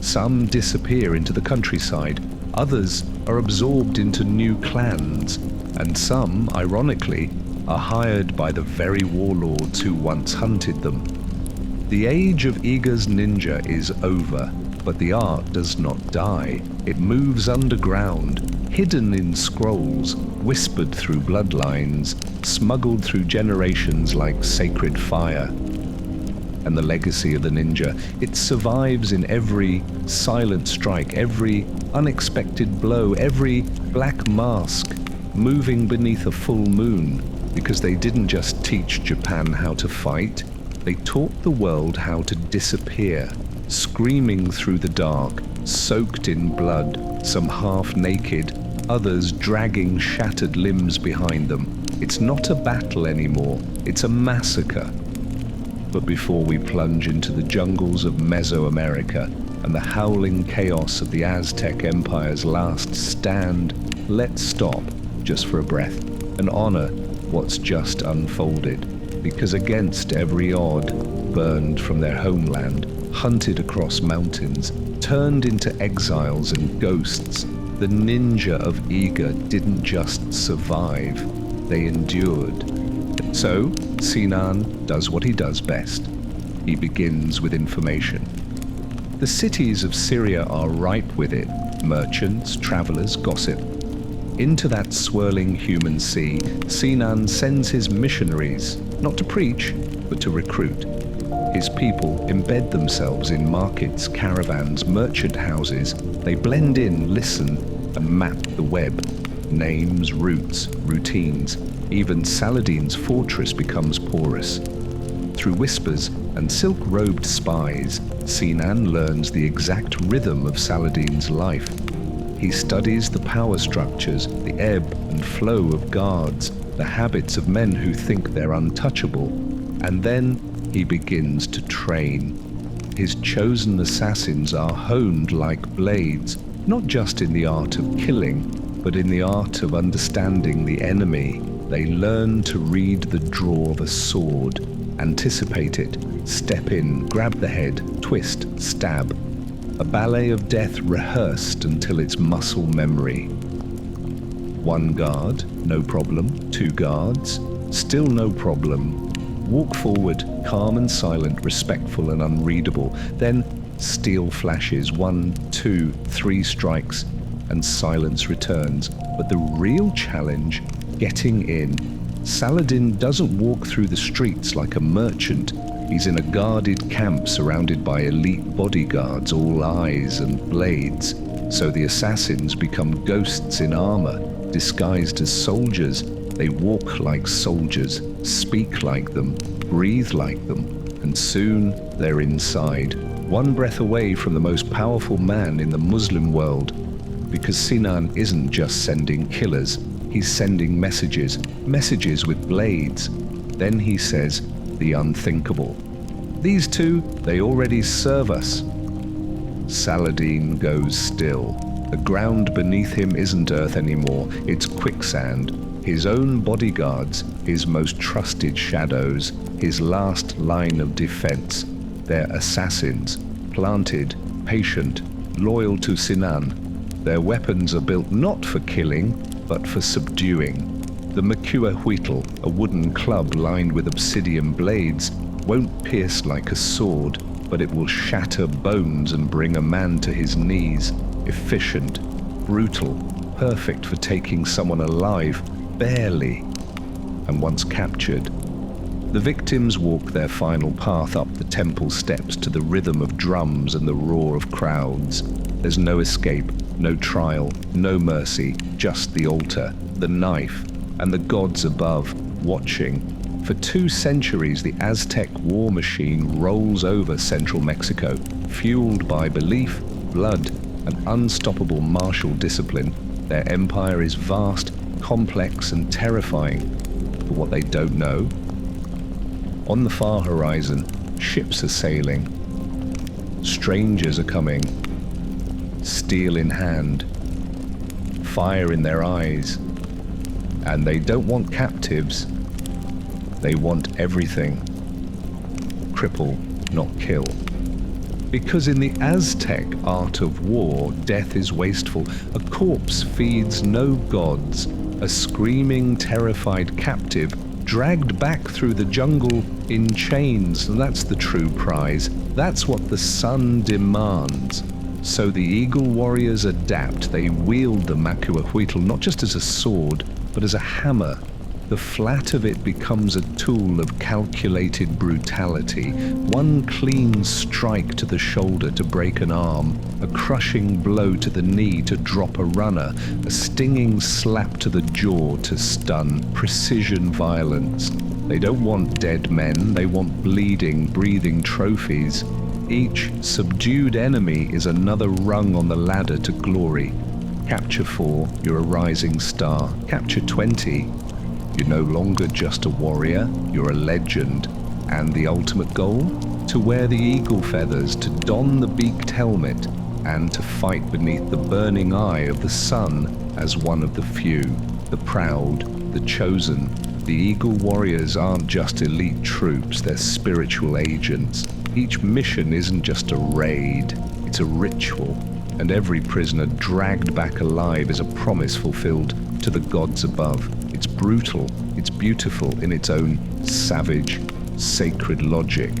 Some disappear into the countryside, others are absorbed into new clans, and some, ironically, are hired by the very warlords who once hunted them. The age of Iga's ninja is over, but the art does not die. It moves underground, hidden in scrolls, whispered through bloodlines, smuggled through generations like sacred fire. And the legacy of the ninja, it survives in every silent strike, every unexpected blow, every black mask, moving beneath a full moon, because they didn't just teach Japan how to fight, they taught the world how to disappear, screaming through the dark, soaked in blood, some half naked, others dragging shattered limbs behind them. It's not a battle anymore, it's a massacre. But before we plunge into the jungles of Mesoamerica and the howling chaos of the Aztec Empire's last stand, let's stop just for a breath and honor what's just unfolded. Because against every odd, burned from their homeland, hunted across mountains, turned into exiles and ghosts, the ninja of Iga didn't just survive, they endured. So, Sinan does what he does best. He begins with information. The cities of Syria are ripe with it. Merchants, travelers, gossip. Into that swirling human sea, Sinan sends his missionaries, not to preach, but to recruit. His people embed themselves in markets, caravans, merchant houses. They blend in, listen, and map the web. Names, routes, routines. Even Saladin's fortress becomes porous. Through whispers and silk-robed spies, Sinan learns the exact rhythm of Saladin's life. He studies the power structures, the ebb and flow of guards, the habits of men who think they're untouchable. And then he begins to train. His chosen assassins are honed like blades, not just in the art of killing, but in the art of understanding the enemy. They learn to read the draw of a sword, anticipate it, step in, grab the head, twist, stab. A ballet of death rehearsed until it's muscle memory. One guard, no problem. Two guards, still no problem. Walk forward, calm and silent, respectful and unreadable. Then steel flashes, 1, 2, 3 strikes, and silence returns. But the real challenge, getting in. Saladin doesn't walk through the streets like a merchant. He's in a guarded camp surrounded by elite bodyguards, all eyes and blades. So the assassins become ghosts in armor, disguised as soldiers. They walk like soldiers, speak like them, breathe like them, and soon they're inside, one breath away from the most powerful man in the Muslim world. Because Sinan isn't just sending killers, he's sending messages with blades. Then he says the unthinkable. These two, they already serve us. Saladin goes still. The ground beneath him isn't earth anymore, it's quicksand. His own bodyguards, his most trusted shadows, his last line of defense. They're assassins, planted, patient, loyal to Sinan. Their weapons are built not for killing, but for subduing. The Makuahuitl, a wooden club lined with obsidian blades, won't pierce like a sword, but it will shatter bones and bring a man to his knees. Efficient, brutal, perfect for taking someone alive, barely. And once captured, the victims walk their final path up the temple steps to the rhythm of drums and the roar of crowds. There's no escape, no trial, no mercy, just the altar, the knife, and the gods above, watching. For 2 centuries, the Aztec war machine rolls over central Mexico, fueled by belief, blood, and unstoppable martial discipline. Their empire is vast, complex, and terrifying. But what they don't know? On the far horizon, ships are sailing. Strangers are coming, steel in hand, fire in their eyes. And they don't want captives. They want everything. Cripple, not kill. Because in the Aztec art of war, death is wasteful. A corpse feeds no gods. A screaming, terrified captive dragged back through the jungle in chains. That's the true prize. That's what the sun demands. So the Eagle warriors adapt. They wield the Makuahuitl not just as a sword, but as a hammer. The flat of it becomes a tool of calculated brutality. One clean strike to the shoulder to break an arm, a crushing blow to the knee to drop a runner, a stinging slap to the jaw to stun. Precision violence. They don't want dead men, they want bleeding, breathing trophies. Each subdued enemy is another rung on the ladder to glory. Capture 4, you're a rising star. Capture 20, you're no longer just a warrior, you're a legend. And the ultimate goal? To wear the eagle feathers, to don the beaked helmet, and to fight beneath the burning eye of the sun as one of the few, the proud, the chosen. The Eagle warriors aren't just elite troops, they're spiritual agents. Each mission isn't just a raid, it's a ritual. And every prisoner dragged back alive is a promise fulfilled to the gods above. It's brutal, it's beautiful in its own savage, sacred logic.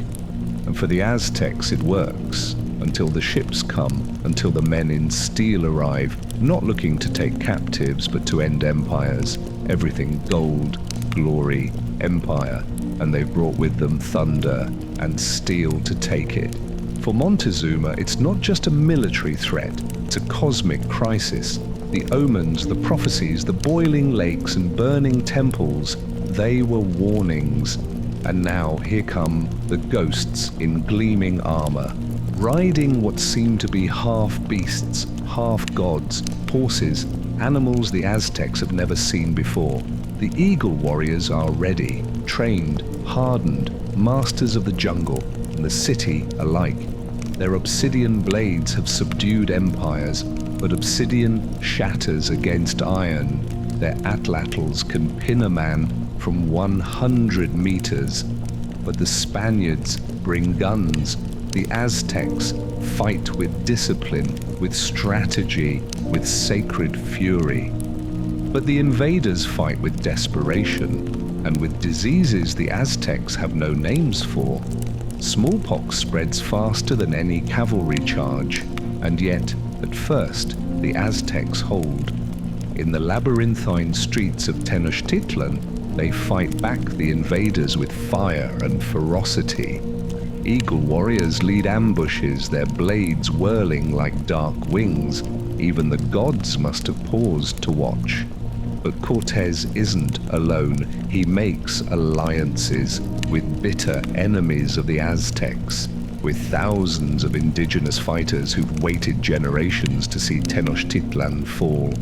And for the Aztecs it works, until the ships come, until the men in steel arrive, not looking to take captives but to end empires. Everything gold, glory, empire, and they've brought with them thunder and steel to take it. For Montezuma, it's not just a military threat, it's a cosmic crisis. The omens, the prophecies, the boiling lakes and burning temples, they were warnings. And now here come the ghosts in gleaming armor, riding what seem to be half beasts, half gods, horses, animals the Aztecs have never seen before. The Eagle warriors are ready, trained, hardened, masters of the jungle and the city alike. Their obsidian blades have subdued empires, but obsidian shatters against iron. Their atlatls can pin a man from 100 meters. But the Spaniards bring guns. The Aztecs fight with discipline, with strategy, with sacred fury. But the invaders fight with desperation, and with diseases the Aztecs have no names for. Smallpox spreads faster than any cavalry charge, and yet, at first, the Aztecs hold. In the labyrinthine streets of Tenochtitlan, they fight back the invaders with fire and ferocity. Eagle warriors lead ambushes, their blades whirling like dark wings. Even the gods must have paused to watch. But Cortés isn't alone. He makes alliances with bitter enemies of the Aztecs, with thousands of indigenous fighters who've waited generations to see Tenochtitlan fall.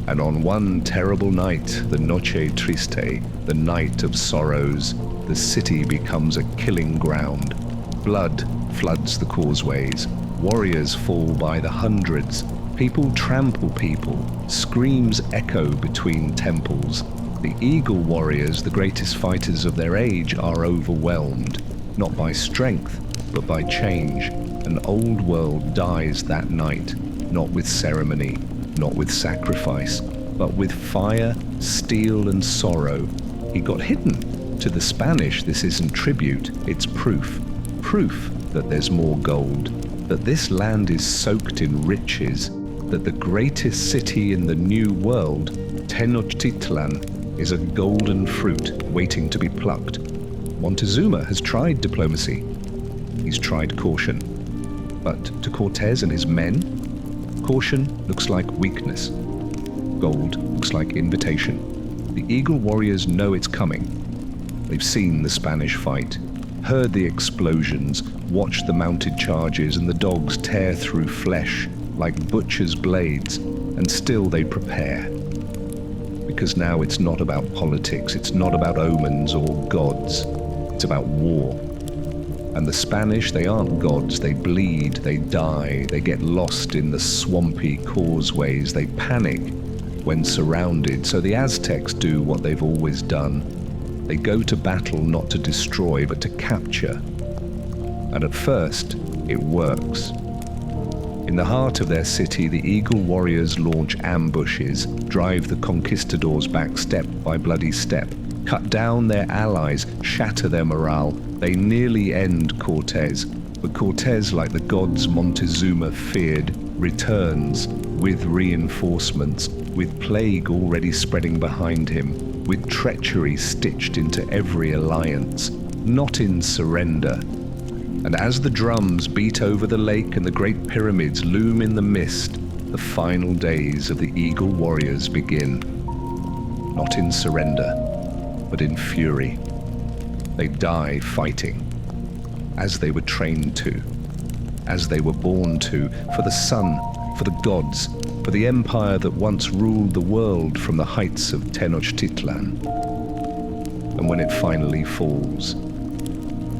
And on one terrible night, the Noche Triste, the night of sorrows, the city becomes a killing ground. Blood floods the causeways. Warriors fall by the hundreds. People trample people. Screams echo between temples. The Eagle warriors, the greatest fighters of their age, are overwhelmed, not by strength, but by change. An old world dies that night, not with ceremony, not with sacrifice, but with fire, steel, and sorrow. He got hidden. To the Spanish, this isn't tribute, it's proof. Proof that there's more gold, that this land is soaked in riches, that the greatest city in the New World, Tenochtitlan, is a golden fruit waiting to be plucked. Montezuma has tried diplomacy. He's tried caution. But to Cortés and his men, caution looks like weakness. Gold looks like invitation. The Eagle warriors know it's coming. They've seen the Spanish fight, heard the explosions, watched the mounted charges and the dogs tear through flesh like butcher's blades, and still they prepare. Because now it's not about politics, it's not about omens or gods, it's about war. And the Spanish, they aren't gods, they bleed, they die, they get lost in the swampy causeways, they panic when surrounded. So the Aztecs do what they've always done. They go to battle not to destroy, but to capture. And at first, it works. In the heart of their city, the Eagle warriors launch ambushes, drive the conquistadors back step by bloody step, cut down their allies, shatter their morale. They nearly end Cortés, but Cortés, like the gods Montezuma feared, returns with reinforcements, with plague already spreading behind him, with treachery stitched into every alliance, not in surrender. And as the drums beat over the lake and the great pyramids loom in the mist, the final days of the Eagle warriors begin. Not in surrender, but in fury. They die fighting, as they were trained to, as they were born to, for the sun, for the gods, for the empire that once ruled the world from the heights of Tenochtitlan. And when it finally falls,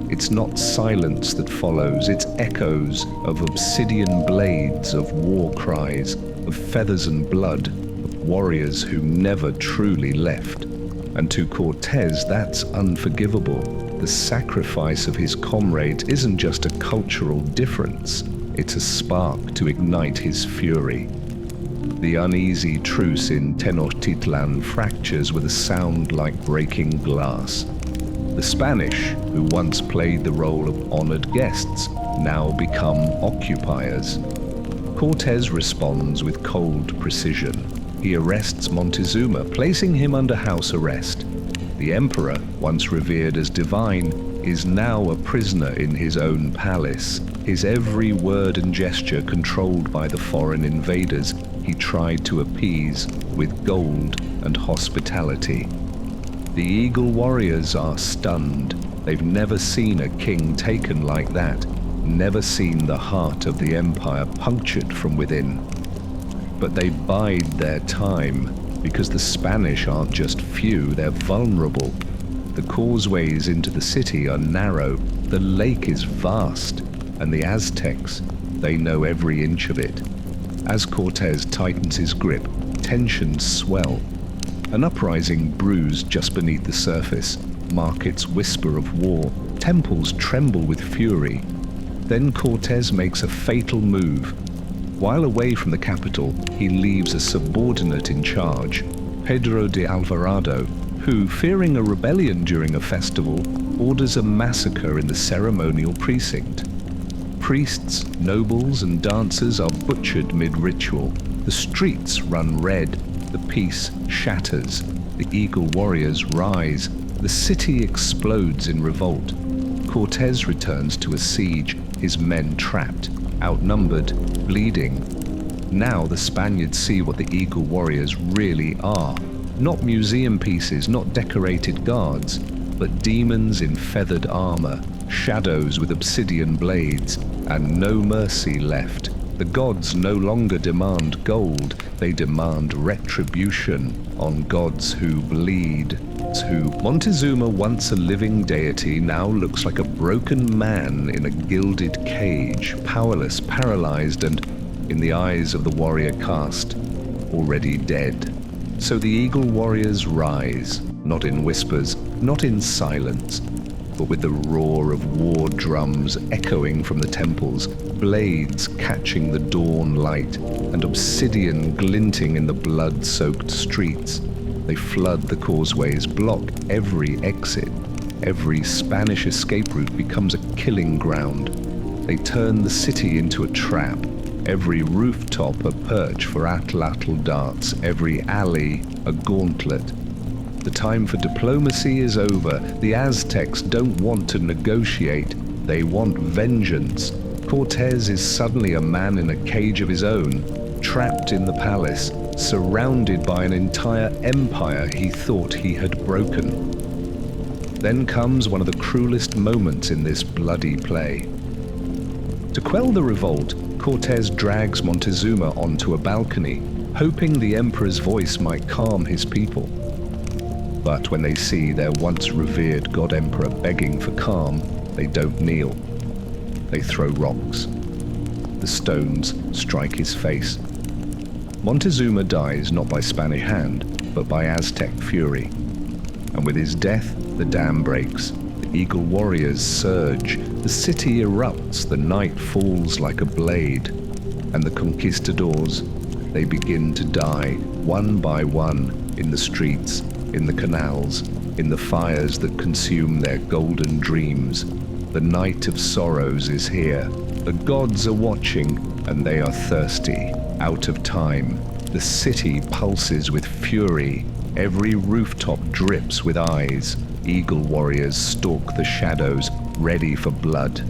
it's not silence that follows, it's echoes of obsidian blades, of war cries, of feathers and blood, of warriors who never truly left. And to Cortés, that's unforgivable. The sacrifice of his comrades isn't just a cultural difference, it's a spark to ignite his fury. The uneasy truce in Tenochtitlan fractures with a sound like breaking glass. The Spanish, who once played the role of honored guests, now become occupiers. Cortés responds with cold precision. He arrests Montezuma, placing him under house arrest. The emperor, once revered as divine, is now a prisoner in his own palace, his every word and gesture controlled by the foreign invaders he tried to appease with gold and hospitality. The Eagle warriors are stunned. They've never seen a king taken like that, never seen the heart of the empire punctured from within. But they bide their time, because the Spanish aren't just few, they're vulnerable. The causeways into the city are narrow, the lake is vast, and the Aztecs, they know every inch of it. As Cortez tightens his grip, tensions swell. An uprising brews just beneath the surface. Markets whisper of war, temples tremble with fury. Then Cortez makes a fatal move. While away from the capital, he leaves a subordinate in charge, Pedro de Alvarado, who, fearing a rebellion during a festival, orders a massacre in the ceremonial precinct. Priests, nobles, and dancers are butchered mid-ritual. The streets run red. The peace shatters. The Eagle warriors rise. The city explodes in revolt. Cortez returns to a siege, his men trapped, outnumbered, bleeding. Now the Spaniards see what the Eagle warriors really are. Not museum pieces, not decorated guards, but demons in feathered armor, shadows with obsidian blades, and no mercy left. The gods no longer demand gold, they demand retribution on gods who bleed. Montezuma, once a living deity, now looks like a broken man in a gilded cage, powerless, paralyzed, and, in the eyes of the warrior caste, already dead. So the Eagle warriors rise, not in whispers, not in silence, but with the roar of war drums echoing from the temples, blades catching the dawn light, and obsidian glinting in the blood-soaked streets. They flood the causeways, block every exit. Every Spanish escape route becomes a killing ground. They turn the city into a trap. Every rooftop a perch for atlatl darts, every alley a gauntlet. The time for diplomacy is over. The Aztecs don't want to negotiate. They want vengeance. Cortez is suddenly a man in a cage of his own, trapped in the palace, surrounded by an entire empire he thought he had broken. Then comes one of the cruelest moments in this bloody play. To quell the revolt, Cortez drags Montezuma onto a balcony, hoping the emperor's voice might calm his people. But when they see their once revered god emperor begging for calm, they don't kneel. They throw rocks. The stones strike his face. Montezuma dies not by Spanish hand, but by Aztec fury. And with his death, the dam breaks. The Eagle warriors surge. The city erupts. The night falls like a blade. And the conquistadors, they begin to die, one by one, in the streets, in the canals, in the fires that consume their golden dreams. The night of sorrows is here. The gods are watching, and they are thirsty, out of time. The city pulses with fury. Every rooftop drips with eyes. Eagle warriors stalk the shadows, ready for blood.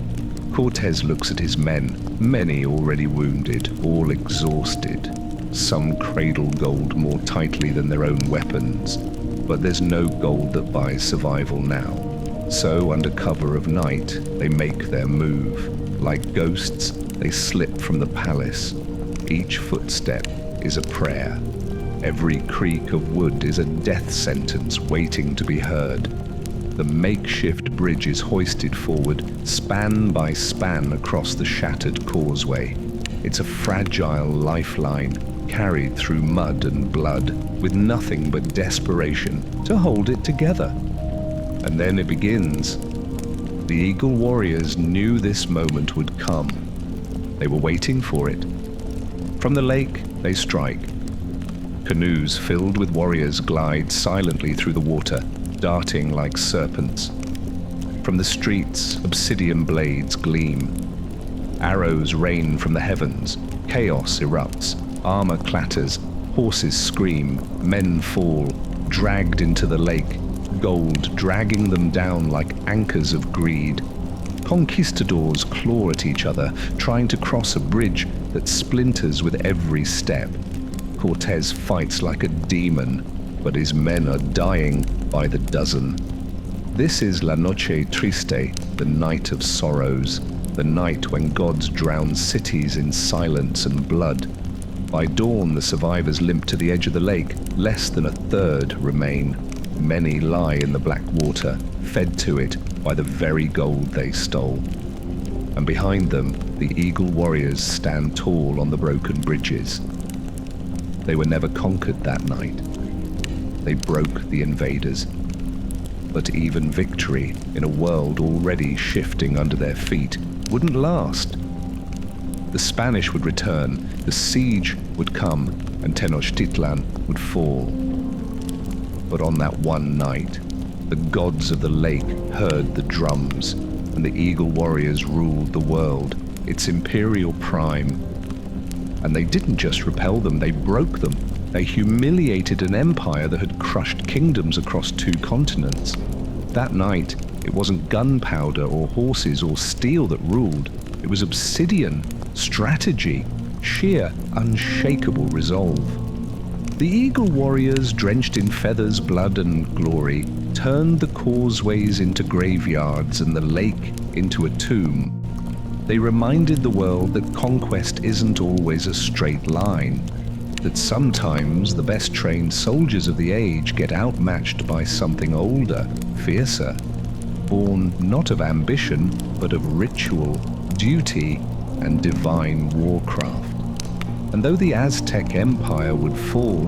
Cortez looks at his men, many already wounded, all exhausted. Some cradle gold more tightly than their own weapons. But there's no gold that buys survival now. So, under cover of night, they make their move. Like ghosts, they slip from the palace. Each footstep is a prayer. Every creak of wood is a death sentence waiting to be heard. The makeshift bridge is hoisted forward, span by span across the shattered causeway. It's a fragile lifeline, carried through mud and blood, with nothing but desperation to hold it together. And then it begins. The Eagle warriors knew this moment would come. They were waiting for it. From the lake, they strike. Canoes filled with warriors glide silently through the water, darting like serpents. From the streets, obsidian blades gleam. Arrows rain from the heavens. Chaos erupts. Armor clatters. Horses scream. Men fall, dragged into the lake. Gold dragging them down like anchors of greed. Conquistadors claw at each other, trying to cross a bridge that splinters with every step. Cortez fights like a demon, but his men are dying by the dozen. This is La Noche Triste, the night of sorrows, the night when gods drown cities in silence and blood. By dawn, the survivors limp to the edge of the lake. Less than a third remain. Many lie in the black water, fed to it by the very gold they stole. And behind them, the Eagle warriors stand tall on the broken bridges. They were never conquered that night. They broke the invaders. But even victory in a world already shifting under their feet wouldn't last. The Spanish would return, the siege would come, and Tenochtitlan would fall. But on that one night, the gods of the lake heard the drums, and the Eagle warriors ruled the world, its imperial prime. And they didn't just repel them, they broke them. They humiliated an empire that had crushed kingdoms across 2 continents. That night, it wasn't gunpowder or horses or steel that ruled. It was obsidian, strategy, sheer, unshakable resolve. The Eagle warriors, drenched in feathers, blood, and glory, turned the causeways into graveyards and the lake into a tomb. They reminded the world that conquest isn't always a straight line, that sometimes the best trained soldiers of the age get outmatched by something older, fiercer, born not of ambition, but of ritual, duty, and divine warcraft. And though the Aztec Empire would fall,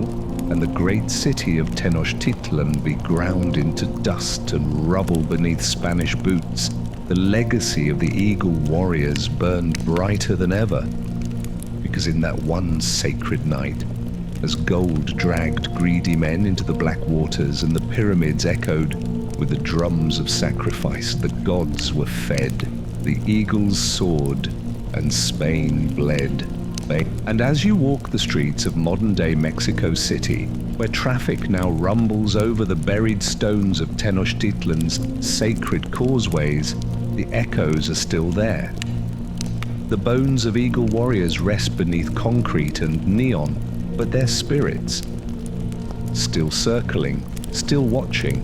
and the great city of Tenochtitlan be ground into dust and rubble beneath Spanish boots, the legacy of the Eagle warriors burned brighter than ever. Because in that one sacred night, as gold dragged greedy men into the black waters and the pyramids echoed with the drums of sacrifice, the gods were fed, the eagles soared, and Spain bled. And as you walk the streets of modern-day Mexico City, where traffic now rumbles over the buried stones of Tenochtitlan's sacred causeways, the echoes are still there. The bones of Eagle warriors rest beneath concrete and neon, but their spirits, still circling, still watching.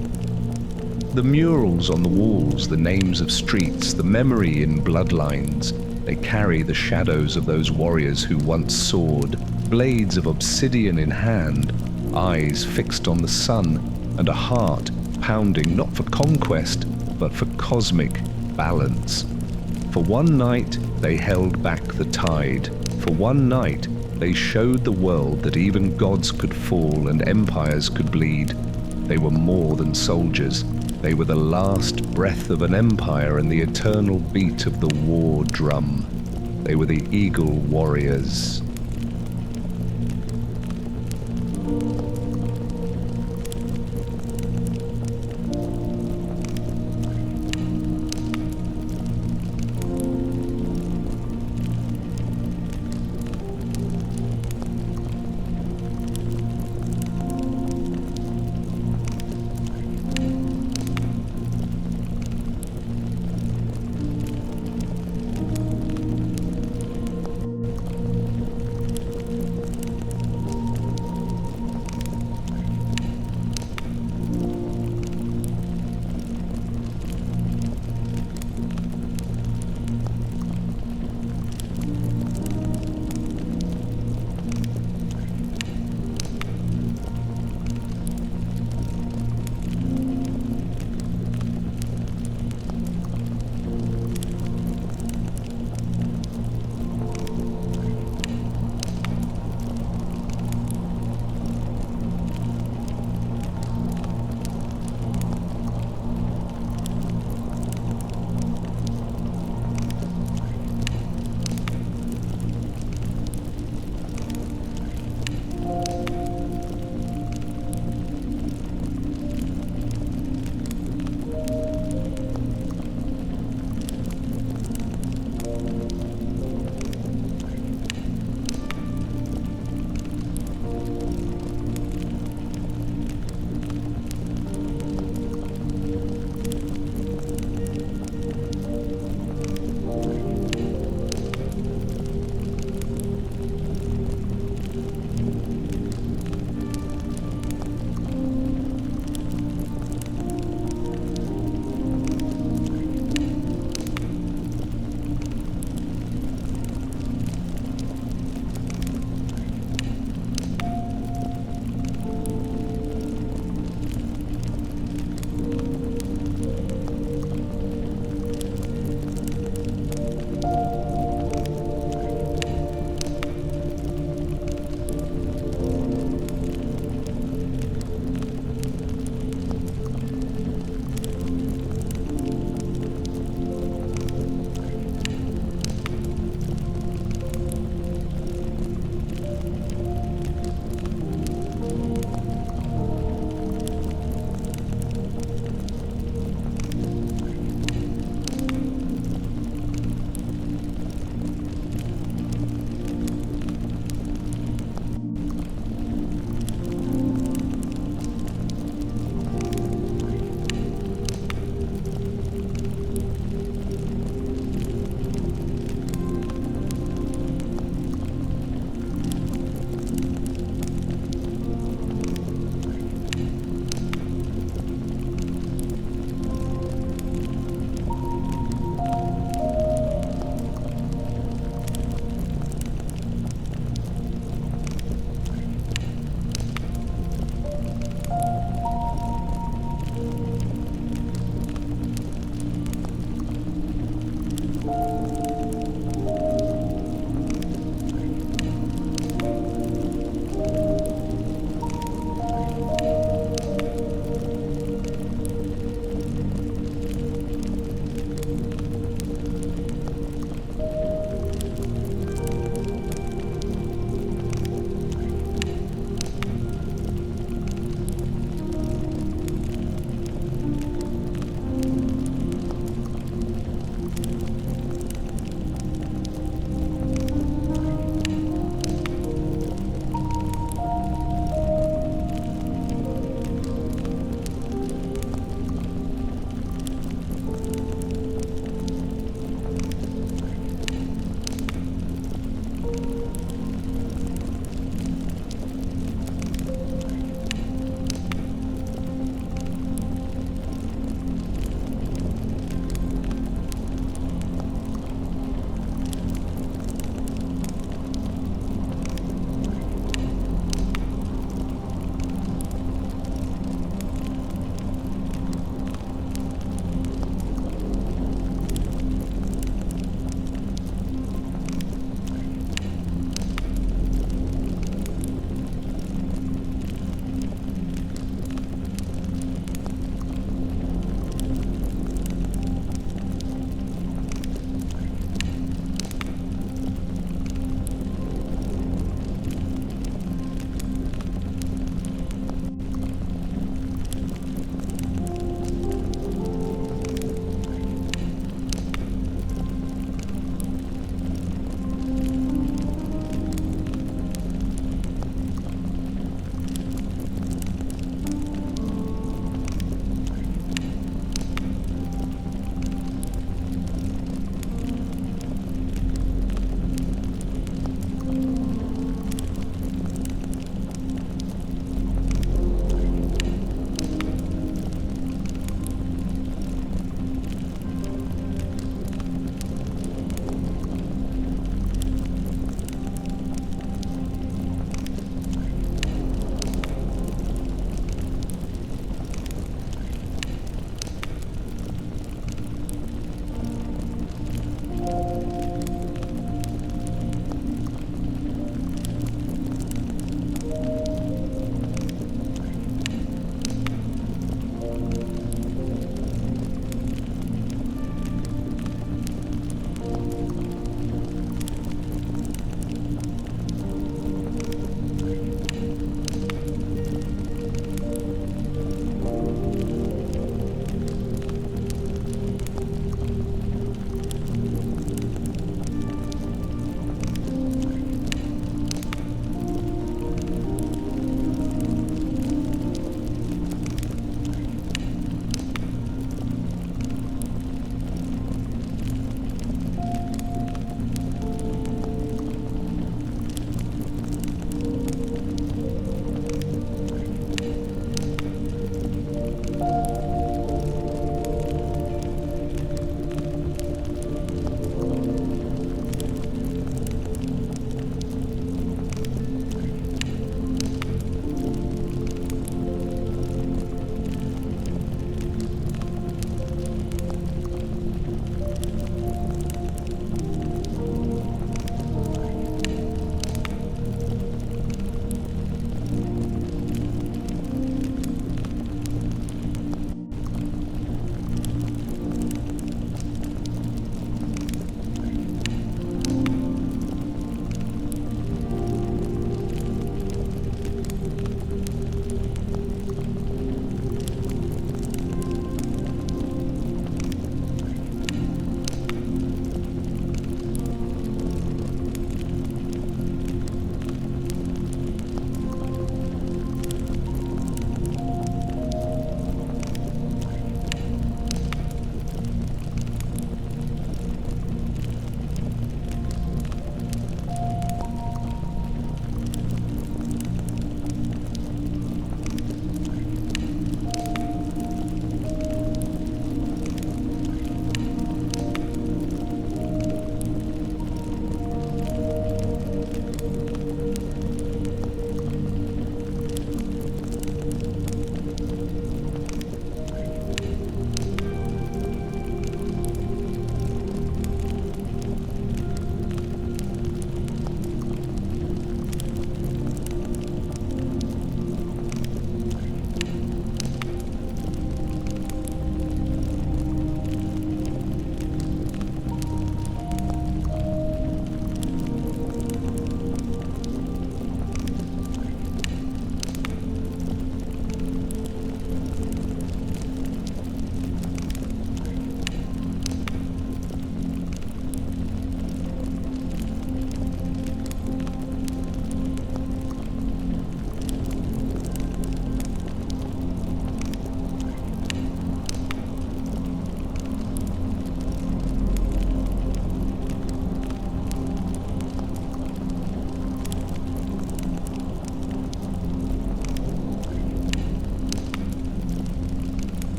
The murals on the walls, the names of streets, the memory in bloodlines, they carry the shadows of those warriors who once soared, blades of obsidian in hand, eyes fixed on the sun, and a heart pounding not for conquest, but for cosmic balance. For one night, they held back the tide. For one night, they showed the world that even gods could fall and empires could bleed. They were more than soldiers. They were the last breath of an empire and the eternal beat of the war drum. They were the Eagle warriors.